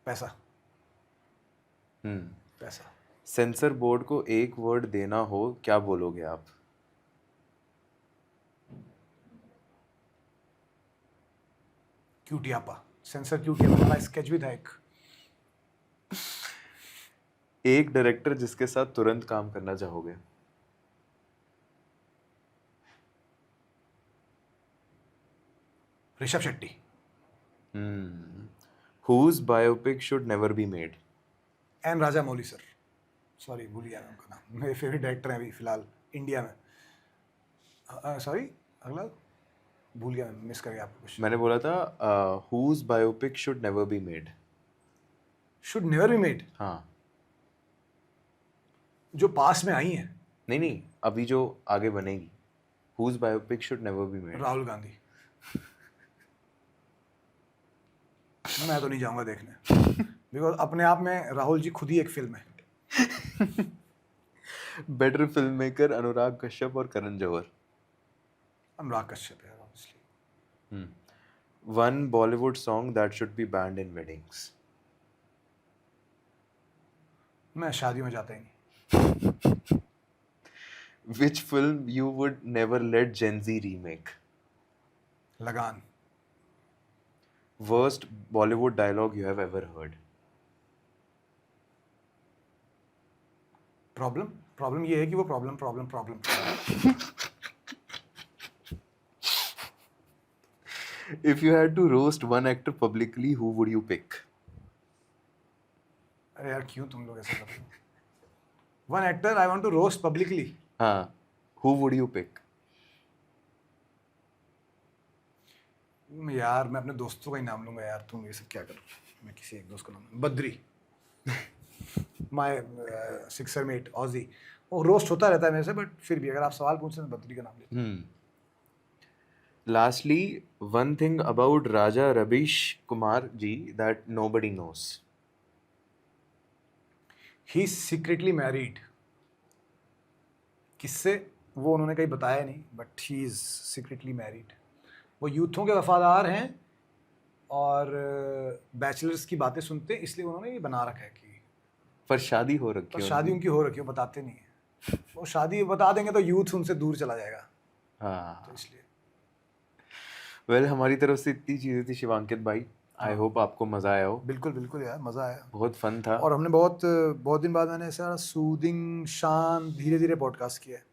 A: पैसा। पैसा।
B: सेंसर बोर्ड को एक वर्ड देना हो, क्या बोलोगे आप?
A: क्यूटियापा। सेंसर क्यूटियापा वाला स्केच भी था
B: एक डायरेक्टर जिसके साथ तुरंत काम करना चाहोगे?
A: Rishabh Shetty.
B: Whose biopic should never be made?
A: N Raja Mouli sir. Sorry भूल गया मैं उनका नाम, मेरे फेवरेट डायरेक्टर हैं अभी फिलहाल इंडिया में। सॉरी अगला भूल गया, मिस कर गया आपको कुछ।
B: मैंने बोला था whose biopic should never be made?
A: Should never be made.
B: हाँ।
A: जो पास में आई हैं।
B: नहीं, अभी जो आगे बनेगी। whose biopic should never be made?
A: Rahul Gandhi. मैं तो नहीं जाऊंगा देखने, बिकॉज अपने आप में राहुल जी खुद ही एक फिल्म है।
B: Better film maker Anurag Kashyap और करण जौहर?
A: अनुराग कश्यप है obviously.
B: One Bollywood song that should be band in weddings?
A: मैं शादी में जाता ही नहीं।
B: Which film you would never let Gen Z remake?
A: लगान।
B: Worst Bollywood dialogue you have ever heard?
A: Problem ये है कि वो problem.
B: If you had to roast one actor publicly, who would you pick?
A: अरे यार क्यों तुम लोग ऐसा कर रहे हो? One actor I want to roast publicly.
B: हाँ, who would you pick?
A: यार मैं अपने दोस्तों का ही नाम लूंगा यार, तुम ये सब क्या करो। मैं किसी एक दोस्त का नाम, Badri, my sixer mate Aussie. वो रोस्ट होता रहता है मेरे से, बट फिर भी अगर आप सवाल पूछ रहे हैं तो बद्री का नाम लेते।
B: Lastly, one thing about Raja Rabish Kumar ji that nobody knows.
A: He is secretly married. किससे वो उन्होंने कहीं बताया नहीं, but he is secretly married. वो यूथों के वफादार हैं और बैचलर्स की बातें सुनते हैं, इसलिए उन्होंने ये बना रखा है कि
B: पर शादी हो रखी
A: पर
B: है
A: शादी उनकी हो रखी है, वो बताते नहीं है। वो शादी बता देंगे तो यूथ उनसे दूर चला जाएगा,
B: हाँ,
A: तो इसलिए।
B: वेल हमारी तरफ से इतनी चीज़ें थी शिवांकित भाई। आई होप आपको मज़ा आया हो।
A: बिल्कुल यार, मज़ा आया।
B: बहुत फन था।
A: और हमने बहुत दिन बाद मैंने ऐसा सूदिंग शांत धीरे धीरे पॉडकास्ट किया है।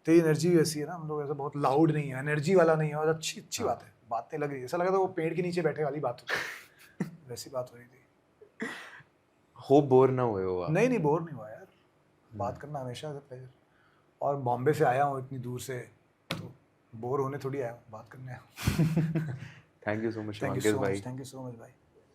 A: तेरी एनर्जी भी वैसी है ना, हम लोग ऐसा बहुत लाउड नहीं है, एनर्जी वाला नहीं है, और अच्छी बात है। बातें लग रही है, ऐसा लगा था वो पेड़ के नीचे बैठे वाली बात होती है। वैसी बात हो रही थी।
B: होप बोर ना हुए हो आप?
A: नहीं बोर नहीं हुआ यार, बात करना हमेशा से प्लेजर। और बॉम्बे से आया हूँ इतनी दूर से, तो बोर होने थोड़ी आया हूँ, बात करने आया हूँ।
B: Thank you so much
A: thank
B: Shivankit भाई।
A: यू सो मच भाई।